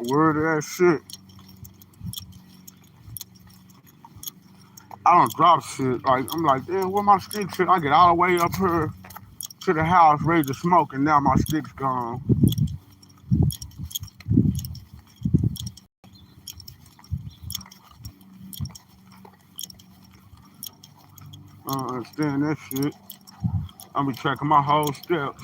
Weird ass shit. I don't drop shit. Like I'm like, damn, where my stick shit? I get all the way up here to the house ready to smoke, and now my stick's gone. I don't understand that shit. I'm be tracking my whole steps.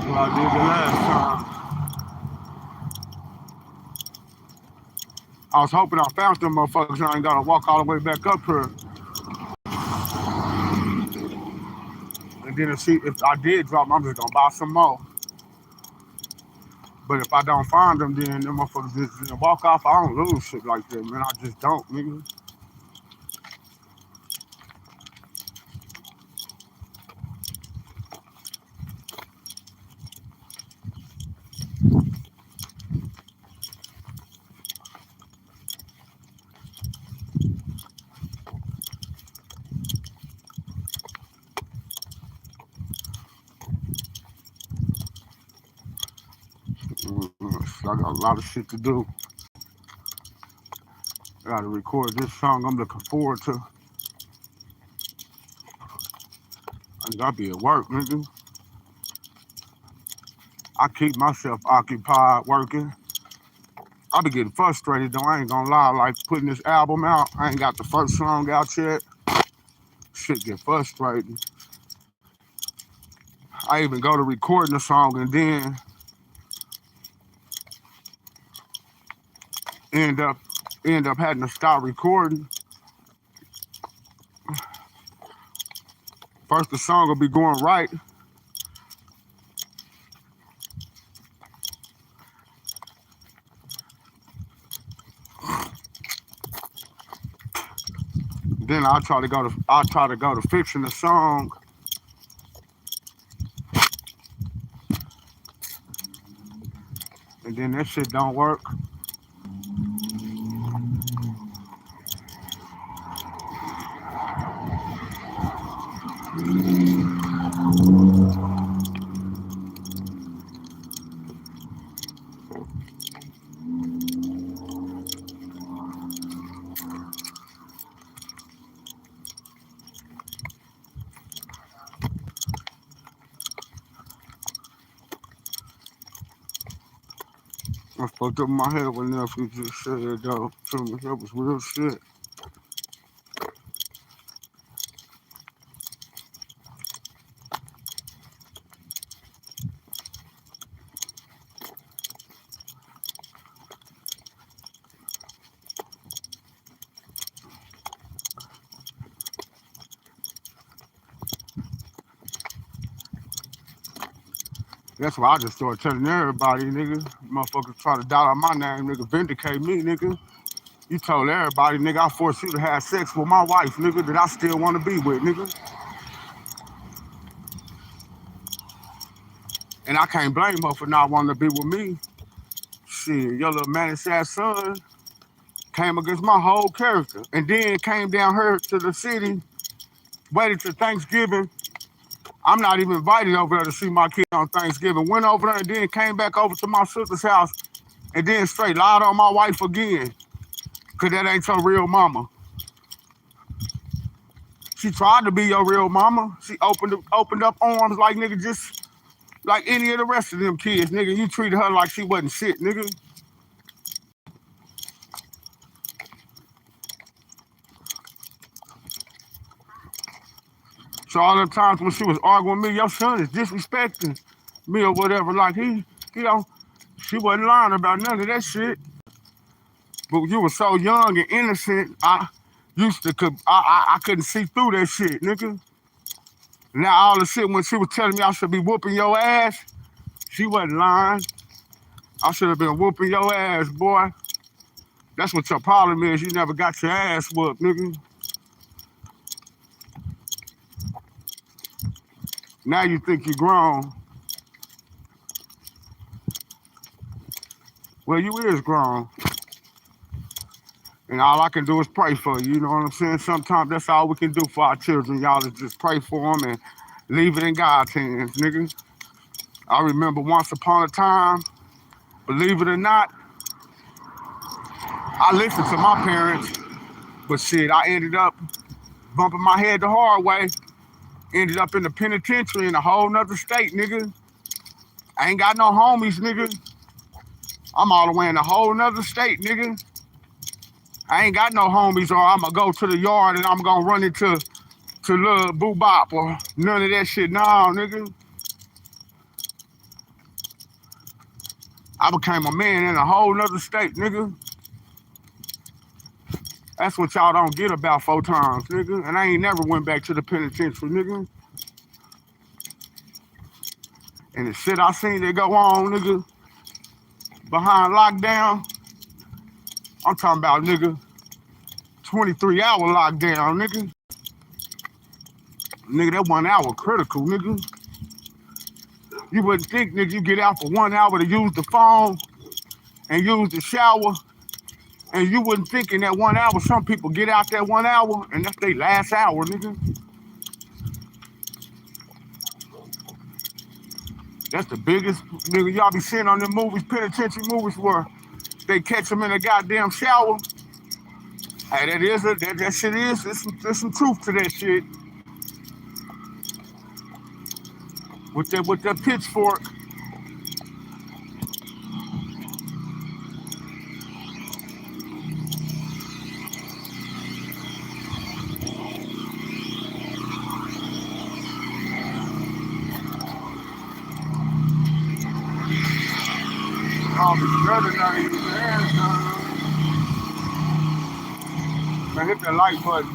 What I did the last time. I was hoping I found them motherfuckers. I ain't gotta walk all the way back up here. And then if I did drop them, I'm just gonna buy some more. But if I don't find them, then them motherfuckers just walk off. I don't lose shit like that, man. I just don't, nigga. I got a lot of shit to do. I gotta record this song I'm looking forward to. I gotta be at work, nigga. I keep myself occupied working. I be getting frustrated though, I ain't gonna lie. Like putting this album out, I ain't got the first song out yet. Shit get frustrating. I even go to recording the song and then end up having to stop recording. First the song will be going right. Then I try to go to fixing the song. And then that shit don't work. I fucked up my head when nephew just said though to me. That was real shit. That's why I just started telling everybody, nigga. Motherfuckers try to doubt out my name, nigga. Vindicate me, nigga. You told everybody, nigga, I forced you to have sex with my wife, nigga, that I still want to be with, nigga. And I can't blame her for not wanting to be with me. Shit, your little mannish ass son came against my whole character. And then came down here to the city, waited till Thanksgiving. I'm not even invited over there to see my kid on Thanksgiving. Went over there and then came back over to my sister's house and then straight lied on my wife again. Cause that ain't your real mama. She tried to be your real mama. She opened up arms like nigga, just like any of the rest of them kids, nigga. You treated her like she wasn't shit, nigga. So all the times when she was arguing with me, your son is disrespecting me or whatever, like she wasn't lying about none of that shit. But you were so young and innocent, I couldn't see through that shit, nigga. Now all the shit when she was telling me I should be whooping your ass, she wasn't lying. I should have been whooping your ass, boy. That's what your problem is. You never got your ass whooped, nigga. Now you think you're grown. Well, you is grown. And all I can do is pray for you, you know what I'm saying? Sometimes that's all we can do for our children, y'all, is just pray for them and Leave it in God's hands, nigga. I remember once upon a time, believe it or not, I listened to my parents, but shit, I ended up bumping my head the hard way. Ended up in the penitentiary in a whole nother state, nigga. I ain't got no homies, nigga. I'm all the way in a whole nother state, nigga. I ain't got no homies, or I'ma go to the yard and I'm gonna run into Lil Boo Bop or none of that shit. Nah, nigga. I became a man in a whole nother state, nigga. That's what y'all don't get about 4 times, nigga. And I ain't never went back to the penitentiary, nigga. And the shit I seen that go on, nigga, behind lockdown, I'm talking about, nigga, 23-hour lockdown, nigga. Nigga, that 1 hour critical, nigga. You wouldn't think, nigga, you get out for 1 hour to use the phone and use the shower, and you wouldn't think in that 1 hour, some people get out that 1 hour, and that's their last hour, nigga. That's the biggest, nigga, y'all be seeing on them movies, penitentiary movies, where they catch them in a goddamn shower. Hey, that shit is, there's some truth to that shit. With that pitchfork. Oh, the brother not even there, man, hit that like button.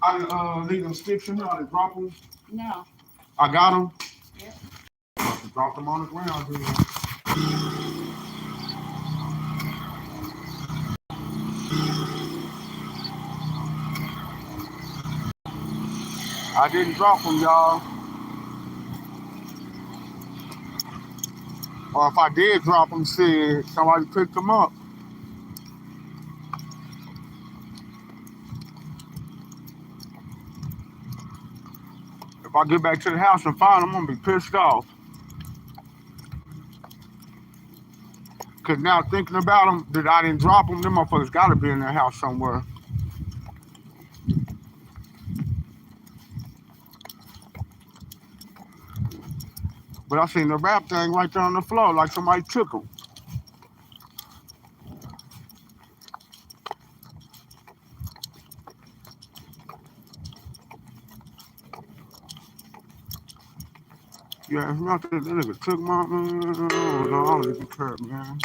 I didn't leave them sticks in here. I didn't drop them. No. I got them. Yep. I dropped them on the ground. Dude. I didn't drop them, y'all. Or if I did drop them, shit, somebody picked them up. If I get back to the house and find them, I'm gonna be pissed off. Cause now thinking about them, that I didn't drop them, them motherfuckers gotta be in their house somewhere. But I seen the rap thing right there on the floor, like somebody took them. Yeah, it's not that nigga took my, no, I don't even care, man.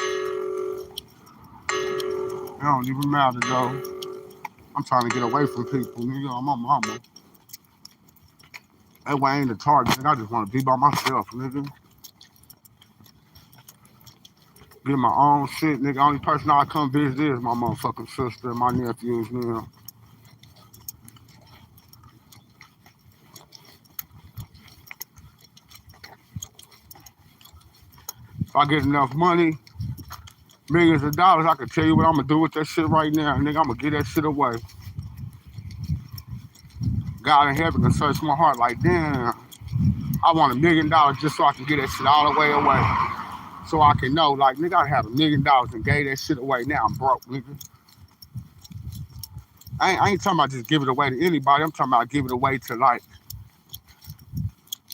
It don't even matter, though. I'm trying to get away from people, nigga, I'm my mama. That way I ain't a target, nigga. I just want to be by myself, nigga. Get my own shit, nigga. Only person I come visit is my motherfucking sister and my nephews, nigga. If I get enough money, millions of dollars, I can tell you what I'm gonna do with that shit right now, nigga. I'm gonna get that shit away. God in heaven can search my heart like, damn, I want $1 million just so I can get that shit all the way away. So I can know, like, nigga, I have $1 million and gave that shit away. Now I'm broke, nigga. I ain't talking about just give it away to anybody. I'm talking about give it away to, like,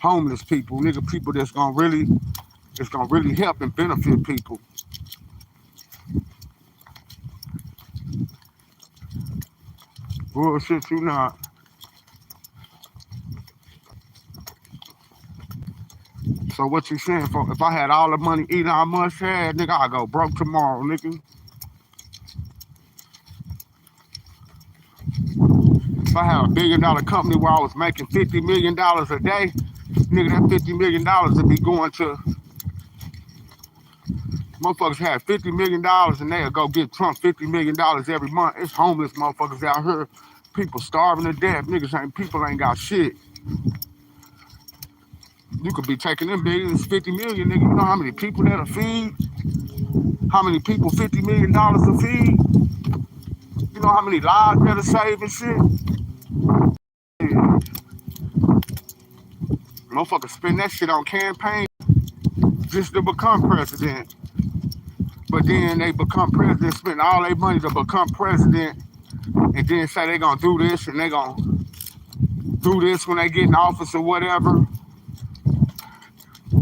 homeless people, nigga, people that's gonna really help and benefit people. Bullshit, you not. So what you saying for? If I had all the money Elon Musk had, nigga, I'd go broke tomorrow, nigga. If I had a $1 billion company where I was making $50 million a day, nigga, that $50 million would be going to, motherfuckers have $50 million and they'll go get Trump $50 million every month. It's homeless motherfuckers out here. People starving to death. People ain't got shit. You could be taking them billions, 50 million, nigga. You know how many people that'll feed? How many people $50 million to feed? You know how many lives that'll save and shit? Yeah. Motherfuckers spend that shit on campaign just to become president. But then they become president, spend all their money to become president, and then say they gonna do this and they gonna do this when they get in office or whatever.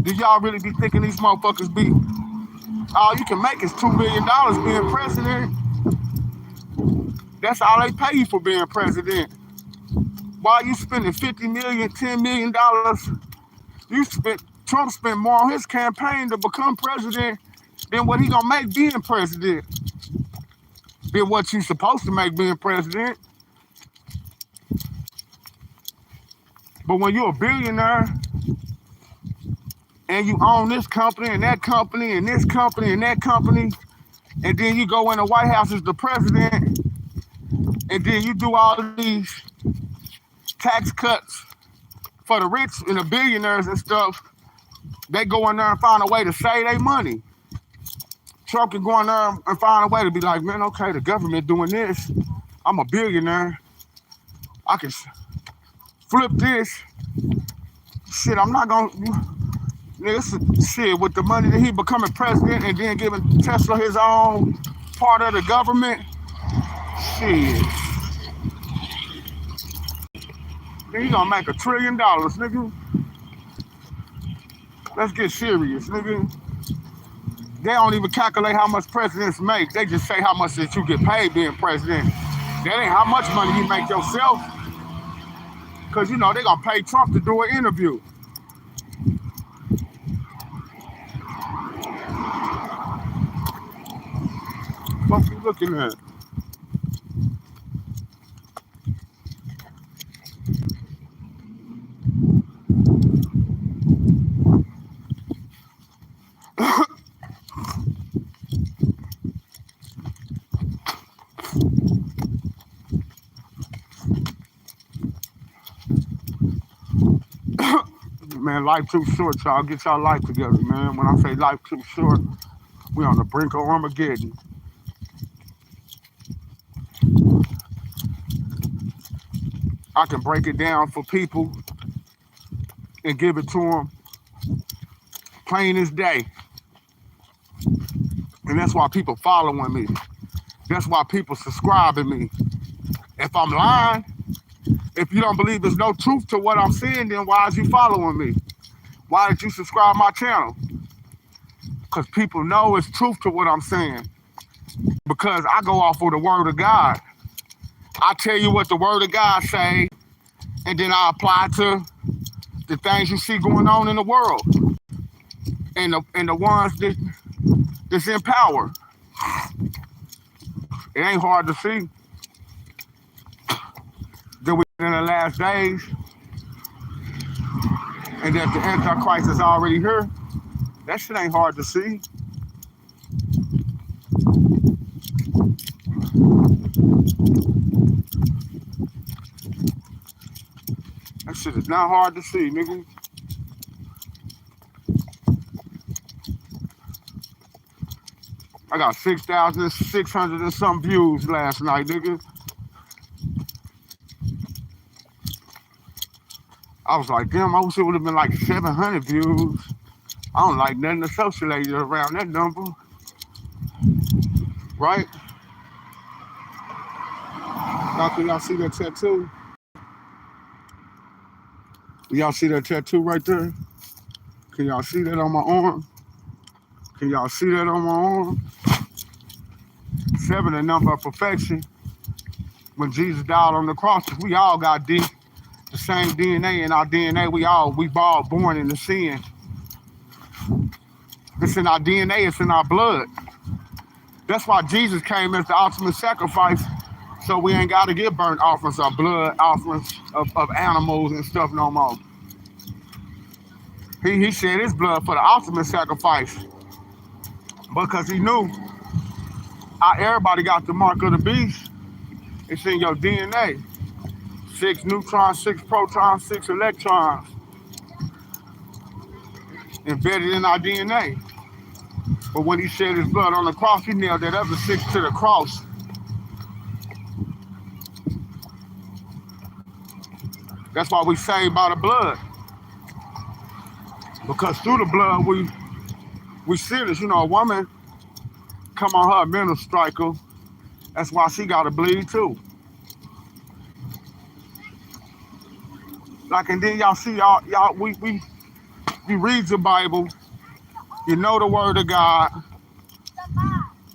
Do y'all really be thinking these motherfuckers be all you can make is $2 million being president? That's all they pay you for being president. Why you spending $50 million, $10 million? Trump spent more on his campaign to become president than what he gonna make being president. Than what you supposed to make being president. But when you're a billionaire and you own this company and that company and this company and that company, and then you go in the White House as the president, and then you do all of these tax cuts for the rich and the billionaires and stuff, they go in there and find a way to save their money. Trump can go in there and find a way to be like, man, okay, the government doing this. I'm a billionaire. I can flip this. Shit, I'm not gonna, nigga, shit, with the money that he becoming president and then giving Tesla his own part of the government, shit. Then he gonna make $1 trillion, nigga. Let's get serious, nigga. They don't even calculate how much presidents make. They just say how much that you get paid being president. That ain't how much money you make yourself. Cause you know they gonna pay Trump to do an interview. What you looking at? Man, life too short, y'all. Get y'all life together, man. When I say life too short, we on the brink of Armageddon. I can break it down for people and give it to them plain as day. And that's why people following me. That's why people subscribing me. If I'm lying, if you don't believe there's no truth to what I'm saying, then why is you following me? Why did you subscribe my channel? Because people know it's truth to what I'm saying. Because I go off of the word of God. I tell you what the word of God say, and then I apply to the things you see going on in the world. And the ones that's in power. It ain't hard to see that we're in the last days and that the Antichrist is already here. That shit ain't hard to see. That shit is not hard to see, nigga. I got 6,600 and some views last night, nigga. I was like, damn, I wish it would have been like 700 views. I don't like nothing associated around that number. Right? Y'all see that tattoo? Y'all see that tattoo right there? Can y'all see that on my arm? Can y'all see that on my arm? 7, the number of perfection. When Jesus died on the cross, we all got the same DNA in our DNA. We all born into sin. It's in our DNA, it's in our blood. That's why Jesus came as the ultimate sacrifice, so we ain't got to get burnt offerings or blood offerings of animals and stuff no more. He shed his blood for the ultimate sacrifice because he knew everybody got the mark of the beast. It's in your DNA. 6 neutrons, 6 protons, 6 electrons. embedded in our DNA. But when he shed his blood on the cross, he nailed that other six to the cross. That's why we saved by the blood. Because through the blood, we serious. You know, a woman come on her mental striker. That's why she got to bleed too. Like, and then y'all see, we read the Bible, you know the word of God,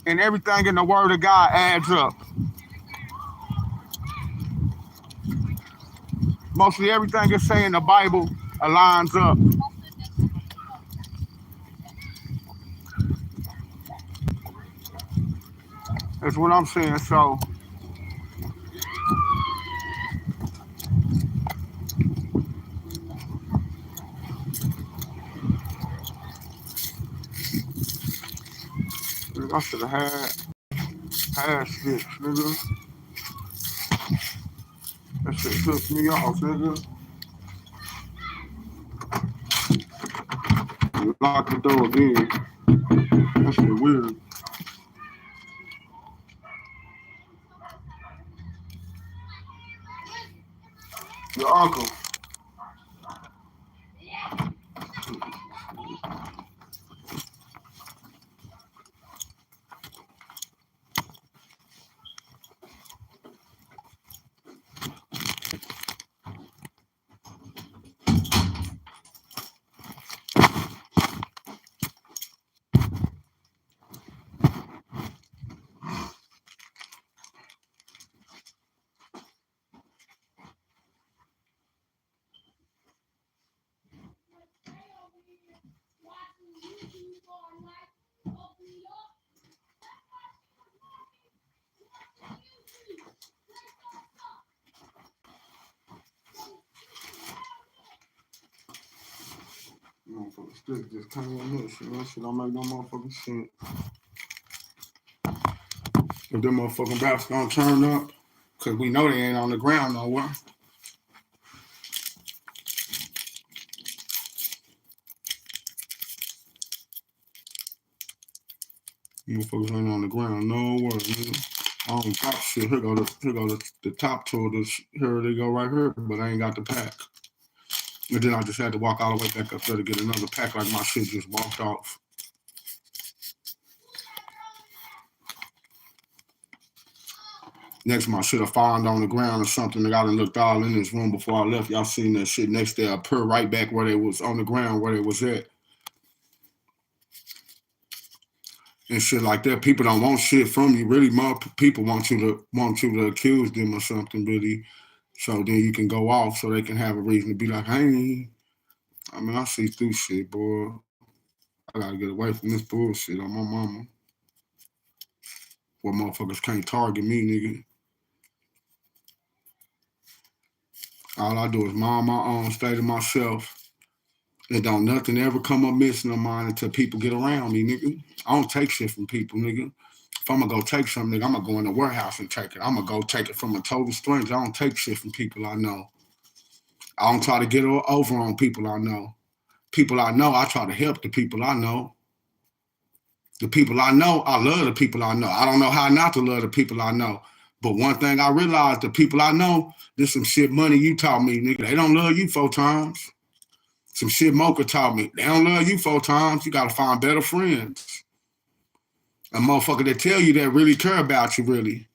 and everything in the word of God adds up. Mostly everything it's saying in the Bible aligns up. That's what I'm saying. So I should have had six, nigga. That shit took me off, nigga. Lock the door again. That shit weird. Your uncle. Motherfucker stick just came on this shit. That shit don't make no motherfucking sense. If them motherfucking raps gonna turn up, cause we know they ain't on the ground nowhere. Motherfuckers ain't on the ground nowhere, nigga. I don't got shit. Here go the top tour. Here they go right here, but I ain't got the pack. And then I just had to walk all the way back up there to get another pack like my shit just walked off. Next, my shit have fallen on the ground or something. I done looked all in this room before I left. Y'all seen that shit next there. I put right back where they was on the ground, where they was at. And shit like that. People don't want shit from you. Really, more people want you to accuse them or something, really. So then you can go off so they can have a reason to be like, hey, I mean, I see through shit, boy. I gotta get away from this bullshit on my mama. Where motherfuckers can't target me, nigga. All I do is mind my own, stay to myself. And don't nothing ever come up missing on mine until people get around me, nigga. I don't take shit from people, nigga. If I'm gonna go take something, nigga, I'm gonna go in the warehouse and take it. I'm gonna go take it from a total stranger. I don't take shit from people I know. I don't try to get over on people I know. People I know, I try to help the people I know. The people I know, I love the people I know. I don't know how not to love the people I know. But one thing I realized, the people I know, this some shit money you taught me, nigga. They don't love you 4 times. Some shit Mocha taught me. They don't love you 4 times. You gotta find better friends. A motherfucker that tell you that really care about you, really.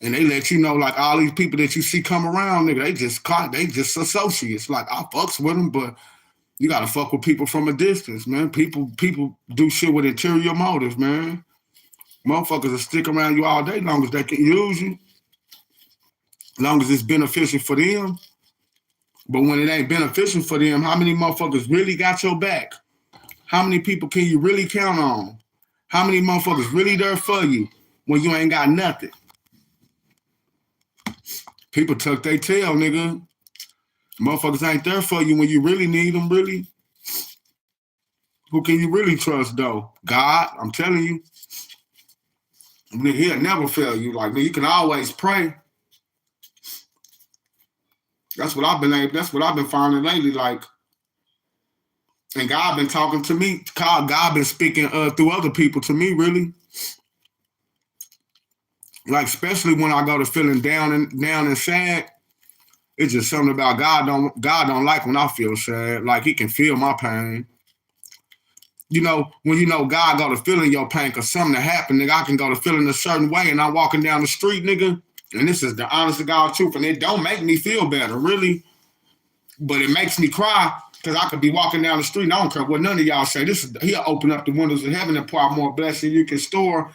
And they let you know, like, all these people that you see come around, nigga, they just associates. Like, I fucks with them, but you gotta fuck with people from a distance, man. People do shit with interior motives, man. Motherfuckers will stick around you all day long as they can use you. Long as it's beneficial for them. But when it ain't beneficial for them, how many motherfuckers really got your back? How many people can you really count on? How many motherfuckers really there for you when you ain't got nothing? People tuck their tail, nigga. Motherfuckers ain't there for you when you really need them, really. Who can you really trust, though? God, I'm telling you. He'll never fail you. Like, you can always pray. That's what I've been finding lately. Like, And God been talking to me. God been speaking through other people to me, really. Like, especially when I go to feeling down and sad. It's just something about God don't like when I feel sad. Like, he can feel my pain. You know, when you know God go to feeling your pain because something that happened, nigga, I can go to feeling a certain way and I'm walking down the street, nigga. And this is the honest to God truth. And it don't make me feel better, really. But it makes me cry because I could be walking down the street and I don't care what none of y'all say. He'll open up the windows of heaven and pour out more blessing you can store.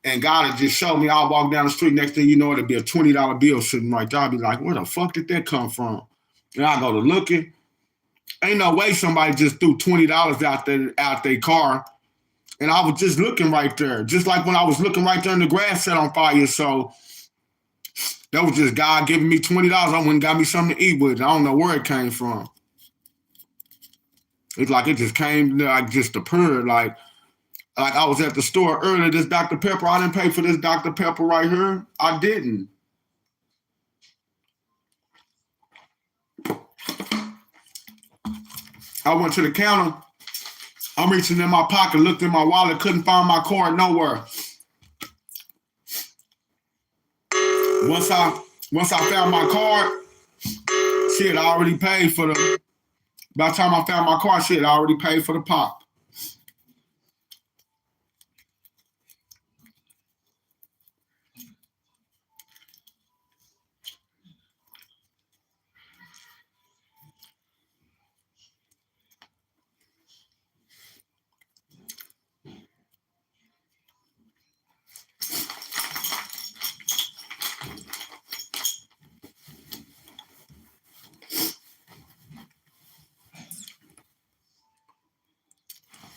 And God had just showed me, I'll walk down the street, next thing you know, it'll be a $20 bill sitting right there. I'll be like, where the fuck did that come from? And I go to looking. Ain't no way somebody just threw $20 out their car. And I was just looking right there. Just like when I was looking right there and the grass set on fire. So that was just God giving me $20. I went and got me something to eat with. I don't know where it came from. It's like it just came, like just appeared. Like I was at the store earlier, this Dr. Pepper, I didn't pay for this Dr. Pepper right here. I didn't. I went to the counter. I'm reaching in my pocket, looked in my wallet, couldn't find my card nowhere. Once I found my card, shit, I already paid for the. By the time I found my card, shit, I already paid for the pop.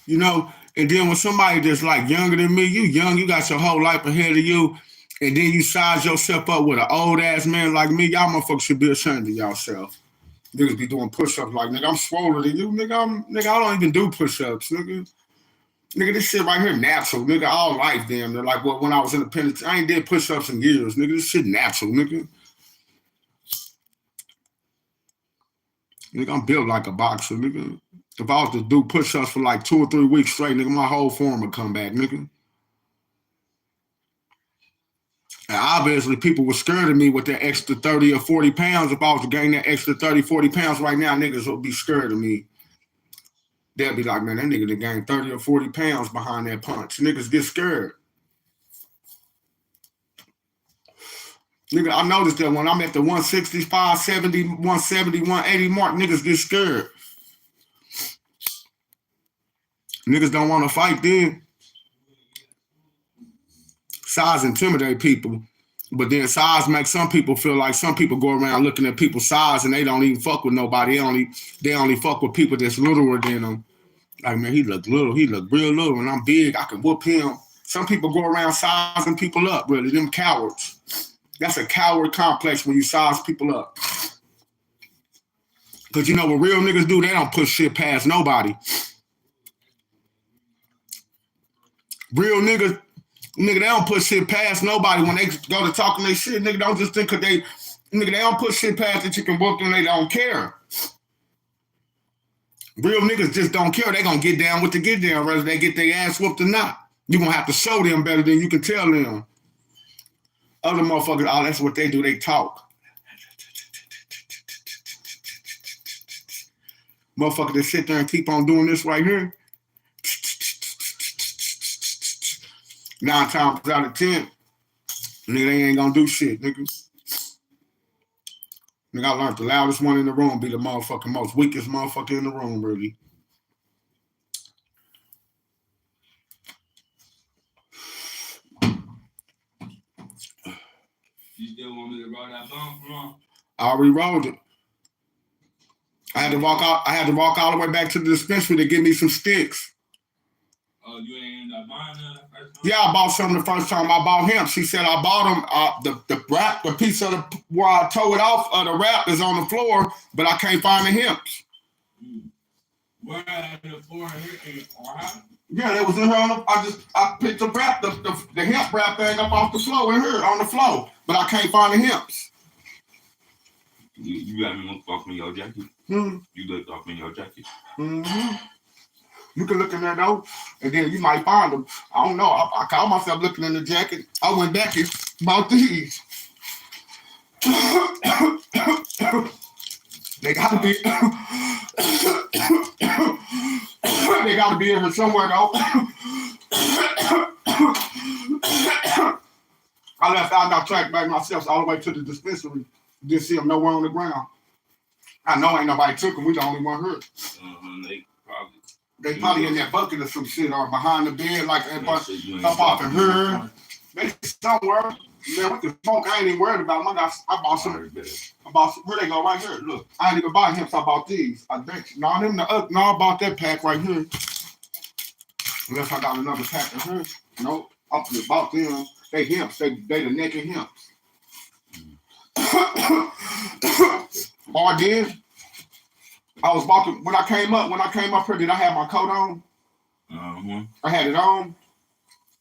You know, and then when somebody that's like younger than me, you young, you got your whole life ahead of you, and then you size yourself up with an old ass man like me, y'all motherfuckers should be ashamed of y'allself. Niggas be doing push-ups like, nigga, I'm swollen than you, nigga. I don't even do push-ups, nigga. Nigga, this shit right here natural, nigga. All life, damn. They're like, well, when I was in the penitentiary, I ain't did push-ups in years, nigga. This shit natural, nigga. Nigga, I'm built like a boxer, nigga. If I was to do push-ups for like 2 or 3 weeks straight, nigga, my whole form would come back, nigga. And obviously, people were scared of me with that extra 30 or 40 pounds. If I was to gain that extra 30, 40 pounds right now, niggas would be scared of me. They'll be like, man, that nigga done gained 30 or 40 pounds behind that punch. Niggas get scared. Nigga, I noticed that when I'm at the 165, 70, 170, 180 mark, niggas get scared. Niggas don't want to fight then. Size intimidate people. But then size makes some people feel like some people go around looking at people's size and they don't even fuck with nobody. They only fuck with people that's littler than them. Like, man, he look little. He look real little. And I'm big. I can whoop him. Some people go around sizing people up, really. Them cowards. That's a coward complex when you size people up. Because you know what real niggas do? They don't push shit past nobody. Real niggas, nigga, they don't put shit past nobody when they go to talking their shit. Nigga, don't just think they don't put shit past that you can whoop them, they don't care. Real niggas just don't care. They gonna get down with the get down, whether they get their ass whooped or not. You gonna have to show them better than you can tell them. Other motherfuckers, oh, that's what they do, they talk. Motherfuckers that sit there and keep on doing this right here. 9 times out of 10, nigga, they ain't gonna do shit, nigga. Nigga, I learned the loudest one in the room be the motherfucking most weakest motherfucker in the room, really. You still want me to roll that bump from on? I already rolled it. I had to walk all the way back to the dispensary to get me some sticks. Oh, you ain't end up buying that first time? Yeah, I bought some the first time I bought him. She said I bought him. The wrap, the piece of where I tore it off of the wrap is on the floor, but I can't find the hemps. Where at the floor here? Yeah, that was in her. I picked the wrap, the hemp wrap thing up off the floor in here on the floor, but I can't find the hemps. You got me look off me your jacket. Mm-hmm. You looked off me your jacket. Mm-hmm. You can look in there though, and then you might find them. I don't know. I caught myself looking in the jacket. I went back and bought these. They gotta be. They gotta be in here somewhere though. I got tracked back myself all the way to the dispensary. Didn't see them nowhere on the ground. I know ain't nobody took them. We the only one hurt. They probably in that bucket or some shit or behind the bed like that. Up off the hood. They somewhere. Man, what the smoke? I ain't even worried about them. I bought some. Where they go right here? Look, I ain't even buy him, so I bought these. I bet you. No, I bought that pack right here. Unless I got another pack of here. Nope. I bought them. They hemps. They the naked hemps. Or did. I was walking when I came up here. Did I have my coat on? I had it on.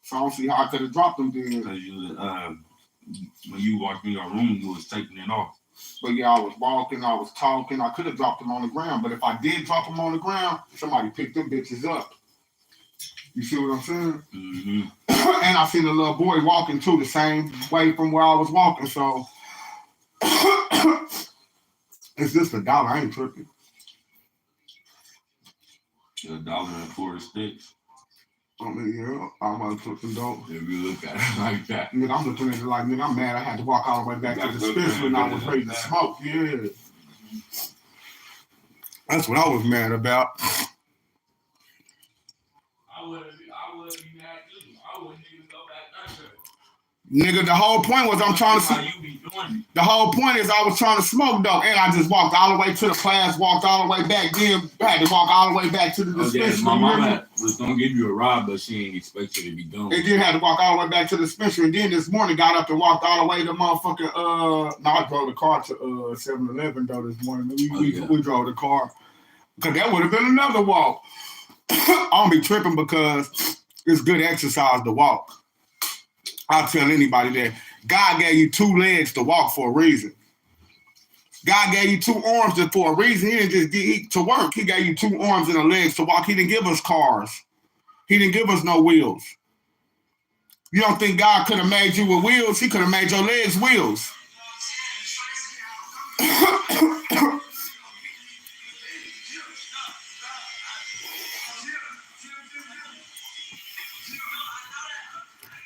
So I don't see how I could have dropped them then. Because when you walked in your room, you was taking it off. But yeah, I was walking, I was talking. I could have dropped them on the ground, but if I did drop them on the ground, somebody picked them bitches up. You see what I'm saying? Mm-hmm. And I seen a little boy walking too, the same way from where I was walking. So it's just $1. I ain't tripping. $1.46. I mean, yeah, I'm gonna put some dope. If you look at it like that. Nigga, I'm looking at it like, nigga, I'm mad I had to walk all the way back to the dispensary when I was ready to smoke. Yeah. That's what I was mad about. I wouldn't be mad too. I wouldn't even go back there. Nigga, the whole point was I'm trying to the whole point is I was trying to smoke though, and I just walked all the way to the class, walked all the way back, then had to walk all the way back to the dispensary. My mama was gonna give you a ride, but she ain't expect you to be gone. And then had to walk all the way back to the dispensary, and then this morning got up and walked all the way to motherfucking I drove the car to 7-Eleven though this morning. We drove the car. Cause that would have been another walk. I don't be tripping because it's good exercise to walk. I'll tell anybody that God gave you 2 legs to walk for a reason. God gave you 2 arms for a reason. He didn't just get to work. He gave you 2 arms and a legs to walk. He didn't give us cars. He didn't give us no wheels. You don't think God could have made you with wheels? He could have made your legs wheels.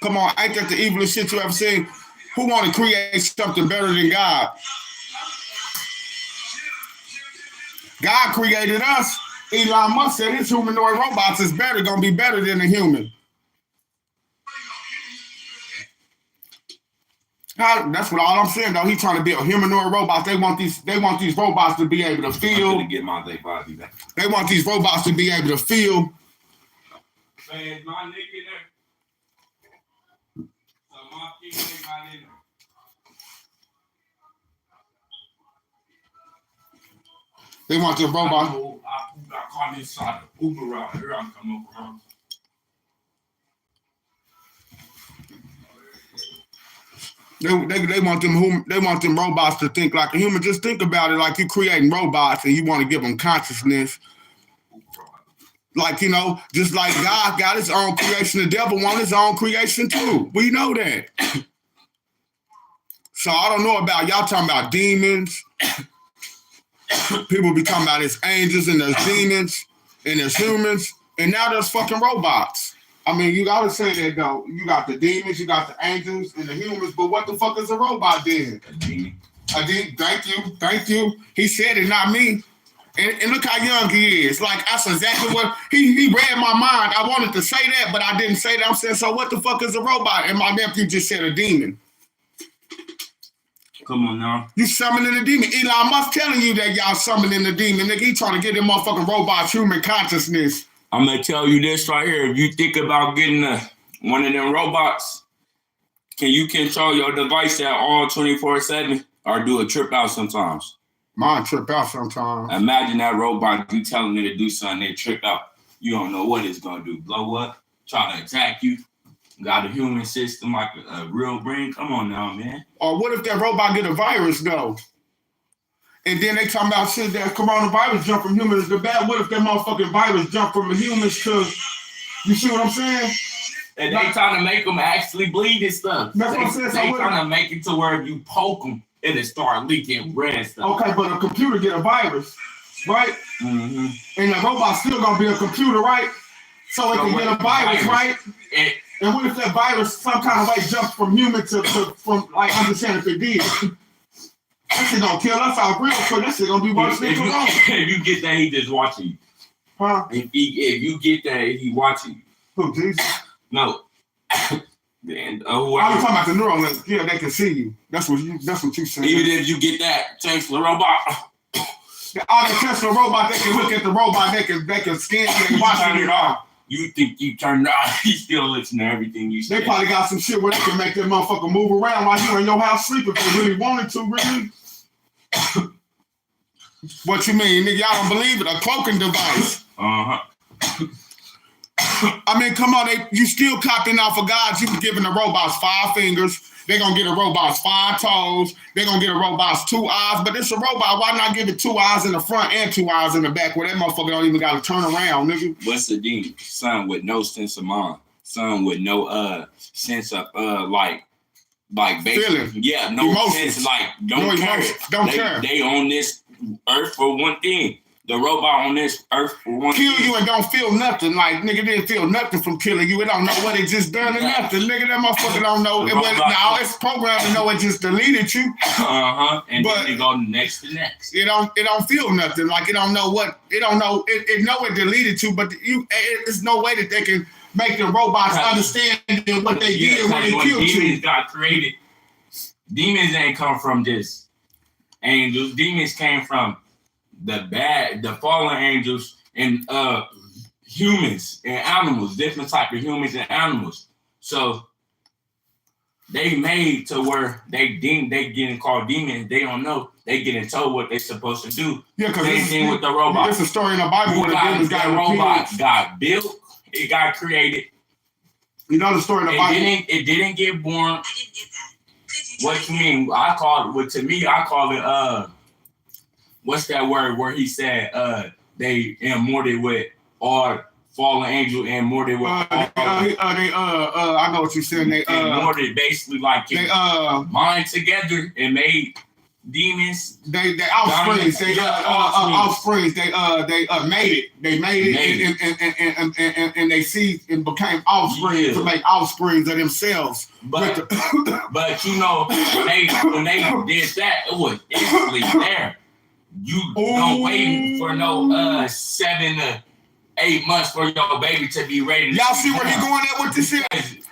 Come on, ain't that the evilest shit you ever seen? Who want to create something better than God? God created us. Elon Musk said his humanoid robots is gonna be better than a human. That's what all I'm saying though. He's trying to build humanoid robots. They want these robots to be able to feel. To get my body back. They want these robots to be able to feel. Man, my nigga in there. They want the robot. I caught inside the Uber out here. I'm coming around. They want them robots to think like a human. Just think about it, like you creating robots and you want to give them consciousness. Like, you know, just like God got his own creation, the devil wants his own creation too. We know that. So I don't know about y'all talking about demons. People be talking about there's angels and there's demons and there's humans. And now there's fucking robots. I mean, you gotta say that though. You got the demons, you got the angels and the humans, but what the fuck is a robot then? A demon. Thank you. He said it, not me. And look how young he is. Like, that's exactly what he read my mind. I wanted to say that, but I didn't say that. I'm saying, so what the fuck is a robot? And my nephew just said a demon. Come on now. You summoning a demon. Elon Musk telling you that y'all summoning a demon. Nigga, he trying to get them motherfucking robots human consciousness. I'm going to tell you this right here. If you think about getting one of them robots, can you control your device at all 24/7 or do a trip out sometimes? Mine trip out sometimes. Imagine that robot, you telling it to do something, they trip out. You don't know what it's going to do. Blow up, try to attack you. Got a human system like a real brain. Come on now, man. Or what if that robot get a virus, though? And then they talking about shit that coronavirus jump from humans to bad. What if that motherfucking virus jump from humans to, you see what I'm saying? And they trying to make them actually bleed and stuff. That's what I'm saying. They trying to make it to where you poke them and it start leaking red stuff. Okay, but a computer get a virus, right? Mm-hmm. And the robot's still gonna be a computer, right? So it can get a virus, right? And what if that virus some kind of way jumps from human to from like I'm just saying if it did. That shit gonna kill us out real quick. That shit gonna be worse than corona. If you get that, he just watching you. Huh? If you get that, he watching you. Who, Jesus? No. And, I was talking about the Neuralink. Yeah, they can see you. That's what you saying. Even if you get that Tesla robot. All the Tesla robot, they can look at the robot, they can scan it and watch it off. You think you turned it off, he still listen to everything you say. They probably got some shit where they can make that motherfucker move around while you in your house sleeping if they really wanted to, really. What you mean, nigga? Y'all don't believe it? A cloaking device. I mean, come on, you still copying off of God. You giving the robots 5 fingers. They're going to get a robot's 5 toes. They're going to get a robot's 2 eyes. But it's a robot. Why not give it 2 eyes in the front and 2 eyes in the back where that motherfucker don't even got to turn around, nigga? What's the demon? Son with no sense of mind. Son with no sense of like basic. Feeling. Yeah, no emotions. Sense. Like, don't care. Don't care. They on this earth for one thing. The robot on this earth for one kill thing. You and don't feel nothing. Like, nigga didn't feel nothing from killing you. It don't know what it just done or nothing. Nigga, that motherfucker don't know. Now it's programmed to know it just deleted you. And then it go next to next. It don't feel nothing. Like, it don't know what, it don't know. It know it deleted you, but it's no way that they can make the robots understand what they did when they killed you. Demons got created. Demons ain't come from just angels. Demons came from the fallen angels and humans and animals, different type of humans and animals. So they made to where they getting called demons. They don't know. They getting told what they're supposed to do. Yeah, because same thing with the robot. It's a story in the Bible where the demons got robot got built. It got created. You know the story in the Bible. It didn't get born. I didn't get that. What you mean? I call it what's that word where he said they immorted with all fallen angel and immorted with I know what you're saying. They immorted basically like they mind together and made demons. They offsprings. Offsprings. They made it. They made it and they seized and became offspring to make offsprings of themselves. But you know when they did that, it was instantly there. You don't wait for no 7 to 8 months for your baby to be ready. Y'all see where he going at with this shit?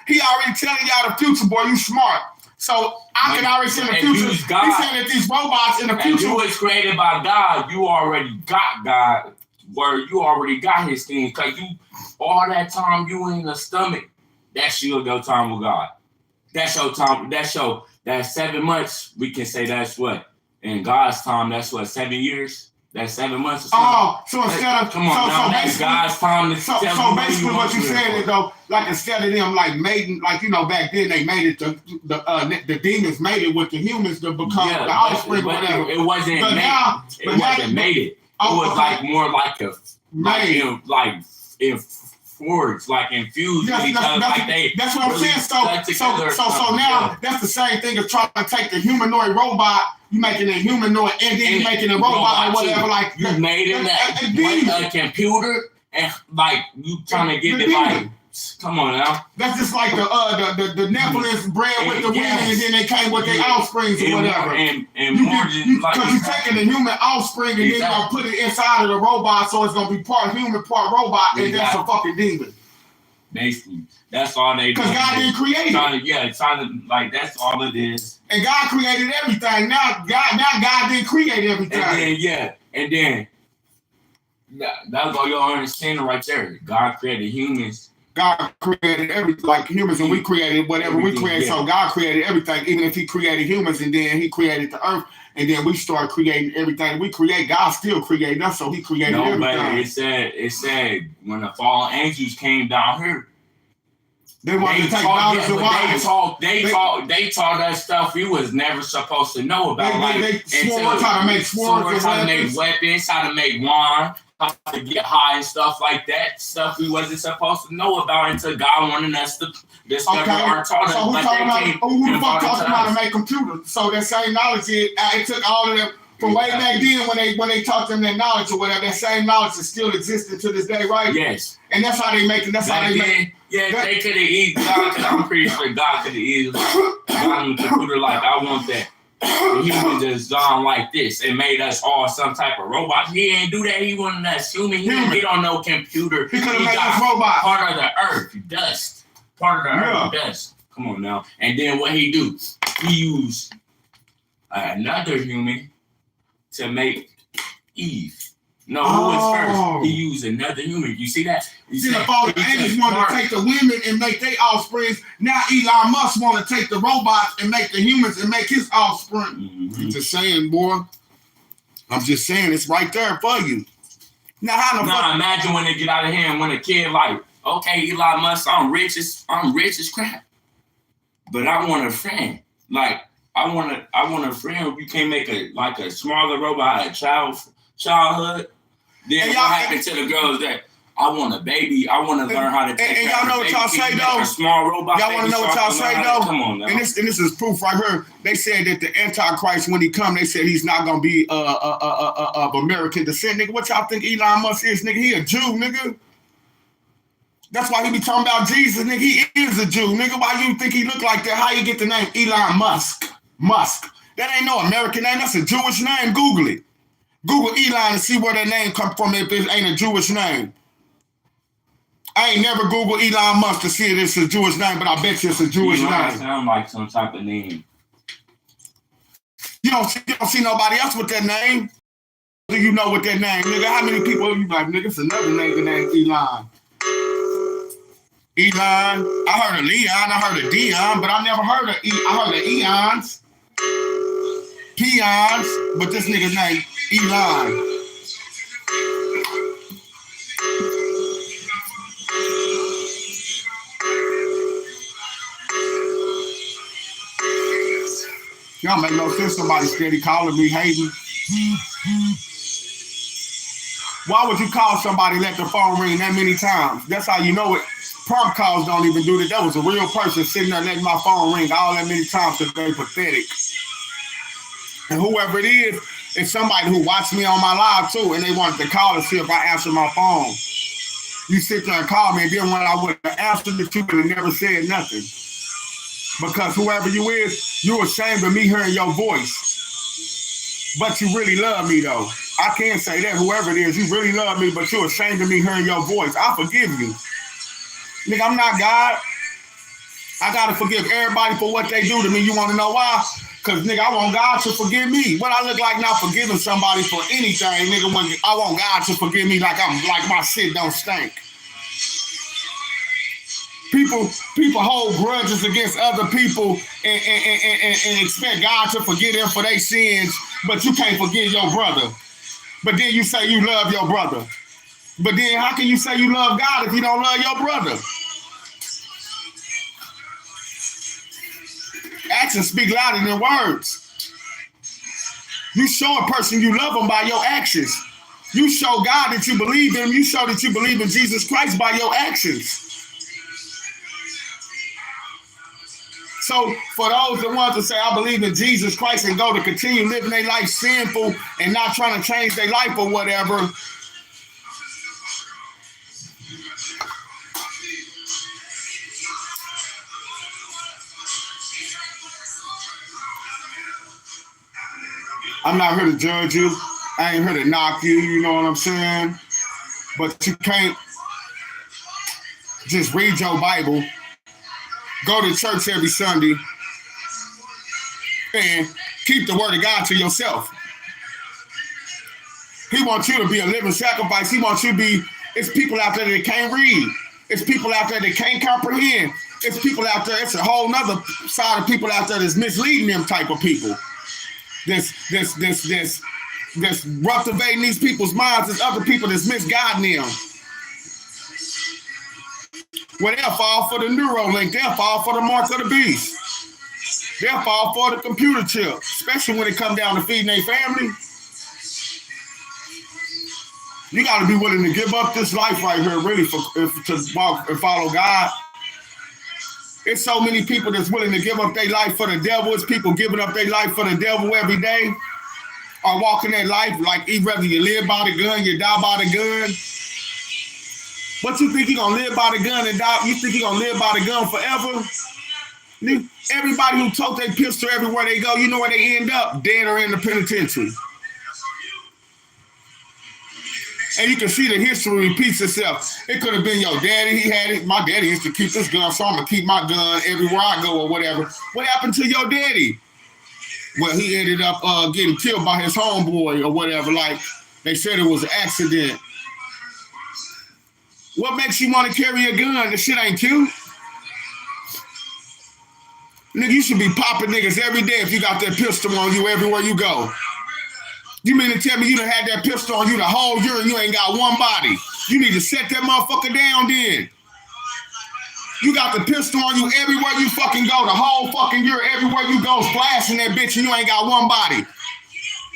He already telling y'all the future, boy. You smart. So I can already see in the future. He's saying that these robots in the future. You was created by God. You already got God. Where you already got his thing. Cause you all that time you in the stomach. That's your time with God. That's your time. That's 7 months. We can say that's what. In God's time, that's what, 7 years? That's 7 months or something. Oh, so instead of that's God's time to so basically what you saying is though, like instead of them like mating, like you know back then they made it the demons made it with the humans to become the offspring or whatever. It wasn't made it. It was like more like a forged, like infused. That's what I'm saying. So now that's the same thing as trying to take the humanoid robot. You making a humanoid and then you making a robot or whatever. Like you made it a computer and like you trying to get it like. Come on now. That's just like the Nephilim bred with the women and then they came with their offsprings or whatever. Because you're taking the human offspring and then you're going to put it inside of the robot so it's going to be part human, part robot, and that's a fucking demon. Basically. That's all they do. Because God didn't create it. Like that's all it is. And God created everything. Now God didn't create everything. And then that's all your understanding right there. God created humans. God created everything, like humans, and we created whatever we created. So God created everything, even if he created humans, and then he created the earth, and then we start creating everything we create. God still created us, so he created everything. But it said when the fallen angels came down here, They wanted to take dollars and wives. They taught us stuff we was never supposed to know about. They swore how to make swords, how to make weapons, how to make wine, how to get high and stuff like that. Stuff we wasn't supposed to know about until God wanted us to discover or taught us. So who the fuck taught them how to make computers? So that same knowledge, it took all of them from way back then when they taught them that knowledge or whatever. That same knowledge is still existing to this day, right? Yes. And that's how they make it. That's how they make. Yeah, they could have easily. I'm pretty sure God could have easily gotten the computer like I want that. And he was just gone like this and made us all some type of robot. He ain't do that. He wasn't us human. He don't know computer. He could have made us robot. Part of the earth, dust. Part of the earth, dust. Come on now. And then what he do? He used another human to make Eve. No, who was first? He used another human. You see that? See, the father angels want to take the women and make their offspring. Now Elon Musk want to take the robots and make the humans and make his offspring. Mm-hmm. I'm just saying, boy. I'm just saying, it's right there for you. Now, how the fuck? Imagine when they get out of hand when a kid like, okay, Elon Musk, I'm rich as crap, but I want a friend. Like, I want a friend. You can't make a smaller robot, a childhood. Then what happened to the girls that I want a baby? I want to learn how to take and y'all know what y'all say though? A small robot. Y'all want to know what y'all say though? Come on now. And this is proof right here. They said that the Antichrist, when he come, they said he's not gonna be of American descent, nigga. What y'all think Elon Musk is, nigga? He a Jew, nigga. That's why he be talking about Jesus, nigga. He is a Jew, nigga. Why you think he look like that? How you get the name Elon Musk? That ain't no American name. That's a Jewish name. Google it. Google Elon and see where that name come from if it ain't a Jewish name. I ain't never Googled Elon Musk to see if it's a Jewish name, but I bet you it's a Jewish name. Sound like some type of name. You don't see nobody else with that name. Do you know what that name, nigga? How many people you like, nigga? It's another nigga named Elon. Elon. I heard of Leon. I heard of Dion, but I never heard of I heard of Eons. Peons, but this nigga's name Elon. Y'all make no sense. Somebody steady calling me hating. Why would you call somebody, let the phone ring that many times? That's how you know it. Prompt calls don't even do that. That was a real person sitting there letting my phone ring all that many times because they're pathetic. And whoever it is, it's somebody who watched me on my live too, and they wanted to call and see if I answered my phone. You sit there and call me, and then when I would have answered it, you would have never said nothing. Because whoever you is, you're ashamed of me hearing your voice. But you really love me though. I can't say that. Whoever it is, you really love me, but you're ashamed of me hearing your voice. I forgive you. Nigga, I'm not God. I gotta forgive everybody for what they do to me. You wanna know why? Cause nigga, I want God to forgive me. What I look like not forgiving somebody for anything, nigga, when I want God to forgive me like my shit don't stink. People hold grudges against other people and expect God to forgive them for their sins, but you can't forgive your brother. But then you say you love your brother. But then how can you say you love God if you don't love your brother? Actions speak louder than words. You show a person you love them by your actions. You show God that you believe in him. You show that you believe in Jesus Christ by your actions. So for those that want to say, I believe in Jesus Christ and go to continue living their life sinful and not trying to change their life or whatever, I'm not here to judge you. I ain't here to knock you, you know what I'm saying? But you can't just read your Bible, go to church every Sunday, and keep the word of God to yourself. He wants you to be a living sacrifice. He wants you to be, it's people out there that can't read. It's people out there that can't comprehend. It's people out there, it's a whole nother side of people out there that's misleading them type of people. This ruptivating these people's minds. There's other people that's misguiding them. Well, they'll fall for the Neuralink. They'll fall for the mark of the beast. They'll fall for the computer chip, especially when it comes down to feeding their family. You got to be willing to give up this life right here, really, to walk and follow God. It's so many people that's willing to give up their life for the devil. It's people giving up their life for the devil every day, or walking their life like whether you live by the gun, you die by the gun. But you think you're going to live by the gun and die? You think you're going to live by the gun forever? Everybody who took their pistol everywhere they go, you know where they end up? Dead or in the penitentiary. And you can see the history repeats itself. It could have been your daddy. He had it. My daddy used to keep this gun, so I'm going to keep my gun everywhere I go or whatever. What happened to your daddy? Well, he ended up getting killed by his homeboy or whatever. Like, they said it was an accident. What makes you want to carry a gun? This shit ain't cute. Nigga, you should be popping niggas every day if you got that pistol on you everywhere you go. You mean to tell me you done had that pistol on you the whole year and you ain't got one body? You need to set that motherfucker down then. You got the pistol on you everywhere you fucking go, the whole fucking year, everywhere you go, splashing that bitch and you ain't got one body.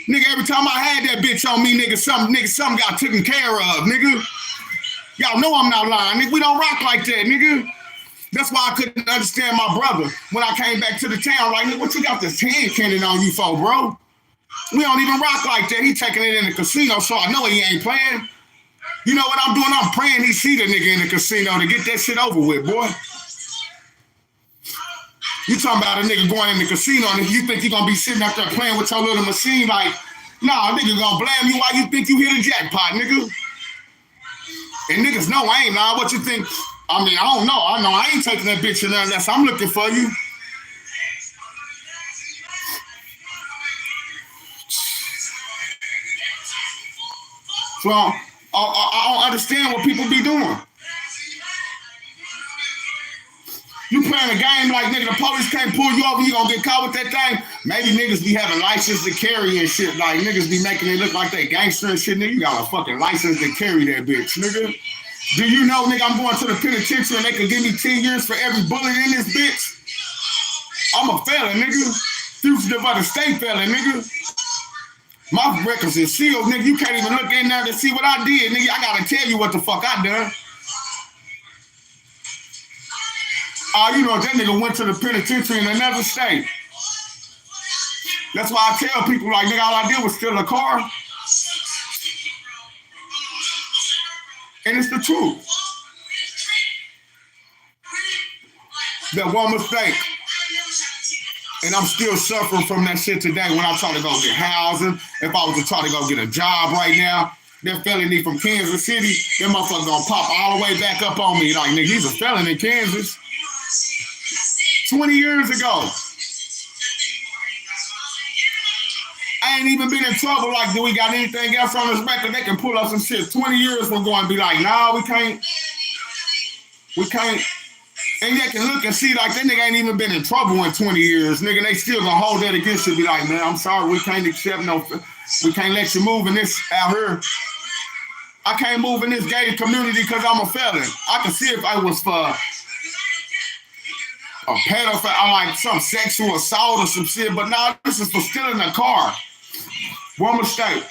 Nigga, every time I had that bitch on me, nigga, something got taken care of, nigga. Y'all know I'm not lying, nigga. We don't rock like that, nigga. That's why I couldn't understand my brother when I came back to the town. Like, nigga, what you got this hand cannon on you for, bro? We don't even rock like that. He taking it in the casino, so I know he ain't playing. You know what I'm doing? I'm praying he see the nigga in the casino to get that shit over with, boy. You talking about a nigga going in the casino and you think you gonna be sitting up there playing with your little machine like, nah, nigga gonna blame you while you think you hit a jackpot, nigga. And niggas know I ain't lying. What you think? I mean, I don't know. I know I ain't taking that bitch in there unless I'm looking for you. So I don't understand what people be doing. You playing a game like, nigga, the police can't pull you over, you gonna get caught with that thing? Maybe niggas be having license to carry and shit. Like, niggas be making it look like they gangster and shit. Nigga, you got a fucking license to carry that bitch, nigga. Do you know, nigga, I'm going to the penitentiary and they could give me 10 years for every bullet in this bitch? I'm a felon, nigga. Fugitive of the state felon, nigga. My records is sealed, nigga. You can't even look in there to see what I did, nigga. I gotta tell you what the fuck I done. You know, that nigga went to the penitentiary in another state. That's why I tell people, like, nigga, all I did was steal a car. And it's the truth. That one mistake. And I'm still suffering from that shit today when I try to go get housing. If I was to try to go get a job right now, that felony from Kansas City, that motherfucker gonna pop all the way back up on me. Like, nigga, he's a felon in Kansas. 20 years ago. I ain't even been in trouble. Like, do we got anything else on this record? They can pull up some shit. 20 years we're going to be like, nah, we can't. And they can look and see like that nigga ain't even been in trouble in 20 years. Nigga, they still gonna hold that against you. Be like, man, I'm sorry, we can't accept we can't let you move in this out here. I can't move in this gated community because I'm a felon. I can see if I was for a pedophile, like some sexual assault or some shit, but now this is for stealing a car. One mistake.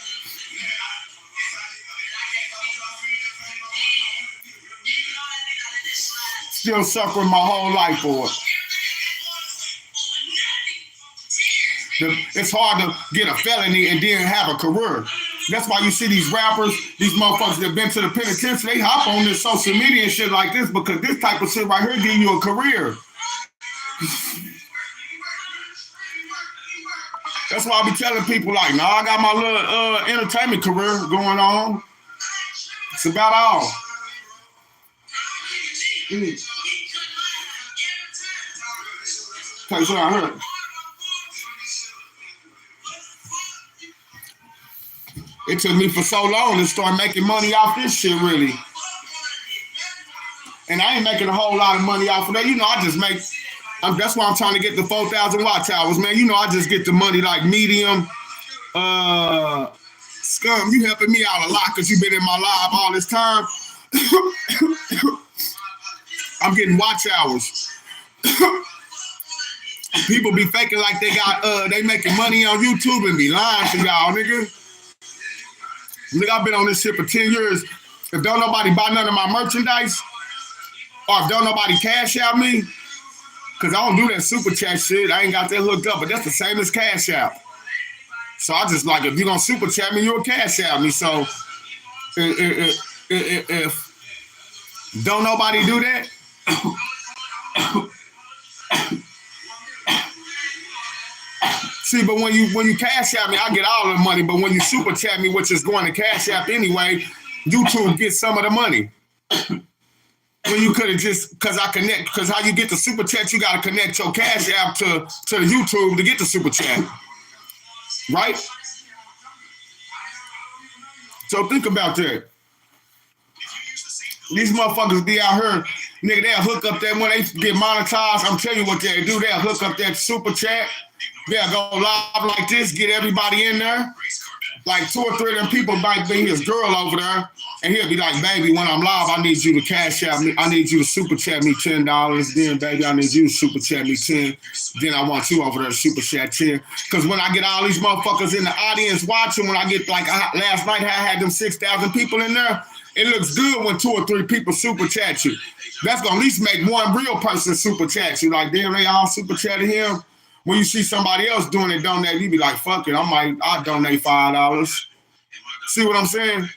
Still suffering my whole life for it. It's hard to get a felony and then have a career. That's why you see these rappers, these motherfuckers that been to the penitentiary, they hop on this social media and shit like this because this type of shit right here give you a career. That's why I be telling people like, nah, I got my little entertainment career going on. It's about all. Tell you what I heard. It took me for so long to start making money off this shit, really. And I ain't making a whole lot of money off of that. You know, I just make, that's why I'm trying to get the 4,000 watt towers, man. You know, I just get the money like medium. Scum, you helping me out a lot because you've been in my live all this time. I'm getting watch hours. People be faking like they making money on YouTube and be lying to y'all, nigga. Nigga, I've been on this shit for 10 years. If don't nobody buy none of my merchandise, or if don't nobody cash out me, because I don't do that super chat shit. I ain't got that hooked up, but that's the same as cash out. So I just like, if you gonna super chat me, you'll cash out me. So if don't nobody do that, see, but when you cash out me, I get all the money. But when you super chat me, which is going to cash out anyway, YouTube gets some of the money. When you could have just, because how you get the super chat, you got to connect your cash app to the YouTube to get the super chat. Right? So think about that. These motherfuckers be out here, nigga, they'll hook up that when they get monetized. I'm telling you what they'll do. They'll hook up that super chat. They'll go live like this, get everybody in there. Like 2 or 3 of them people might be his girl over there, and he'll be like, baby, when I'm live, I need you to cash out me. I need you to super chat me $10. Then, baby, I need you to super chat me 10. Then I want you over there to super chat 10. Because when I get all these motherfuckers in the audience watching, when I get like last night, I had them 6,000 people in there. It looks good when 2 or 3 people super chat you. That's gonna at least make one real person super chat you. Like, damn, they all super chatted him. When you see somebody else doing it, donate, you be like, fuck it, I'll donate $5. See what I'm saying?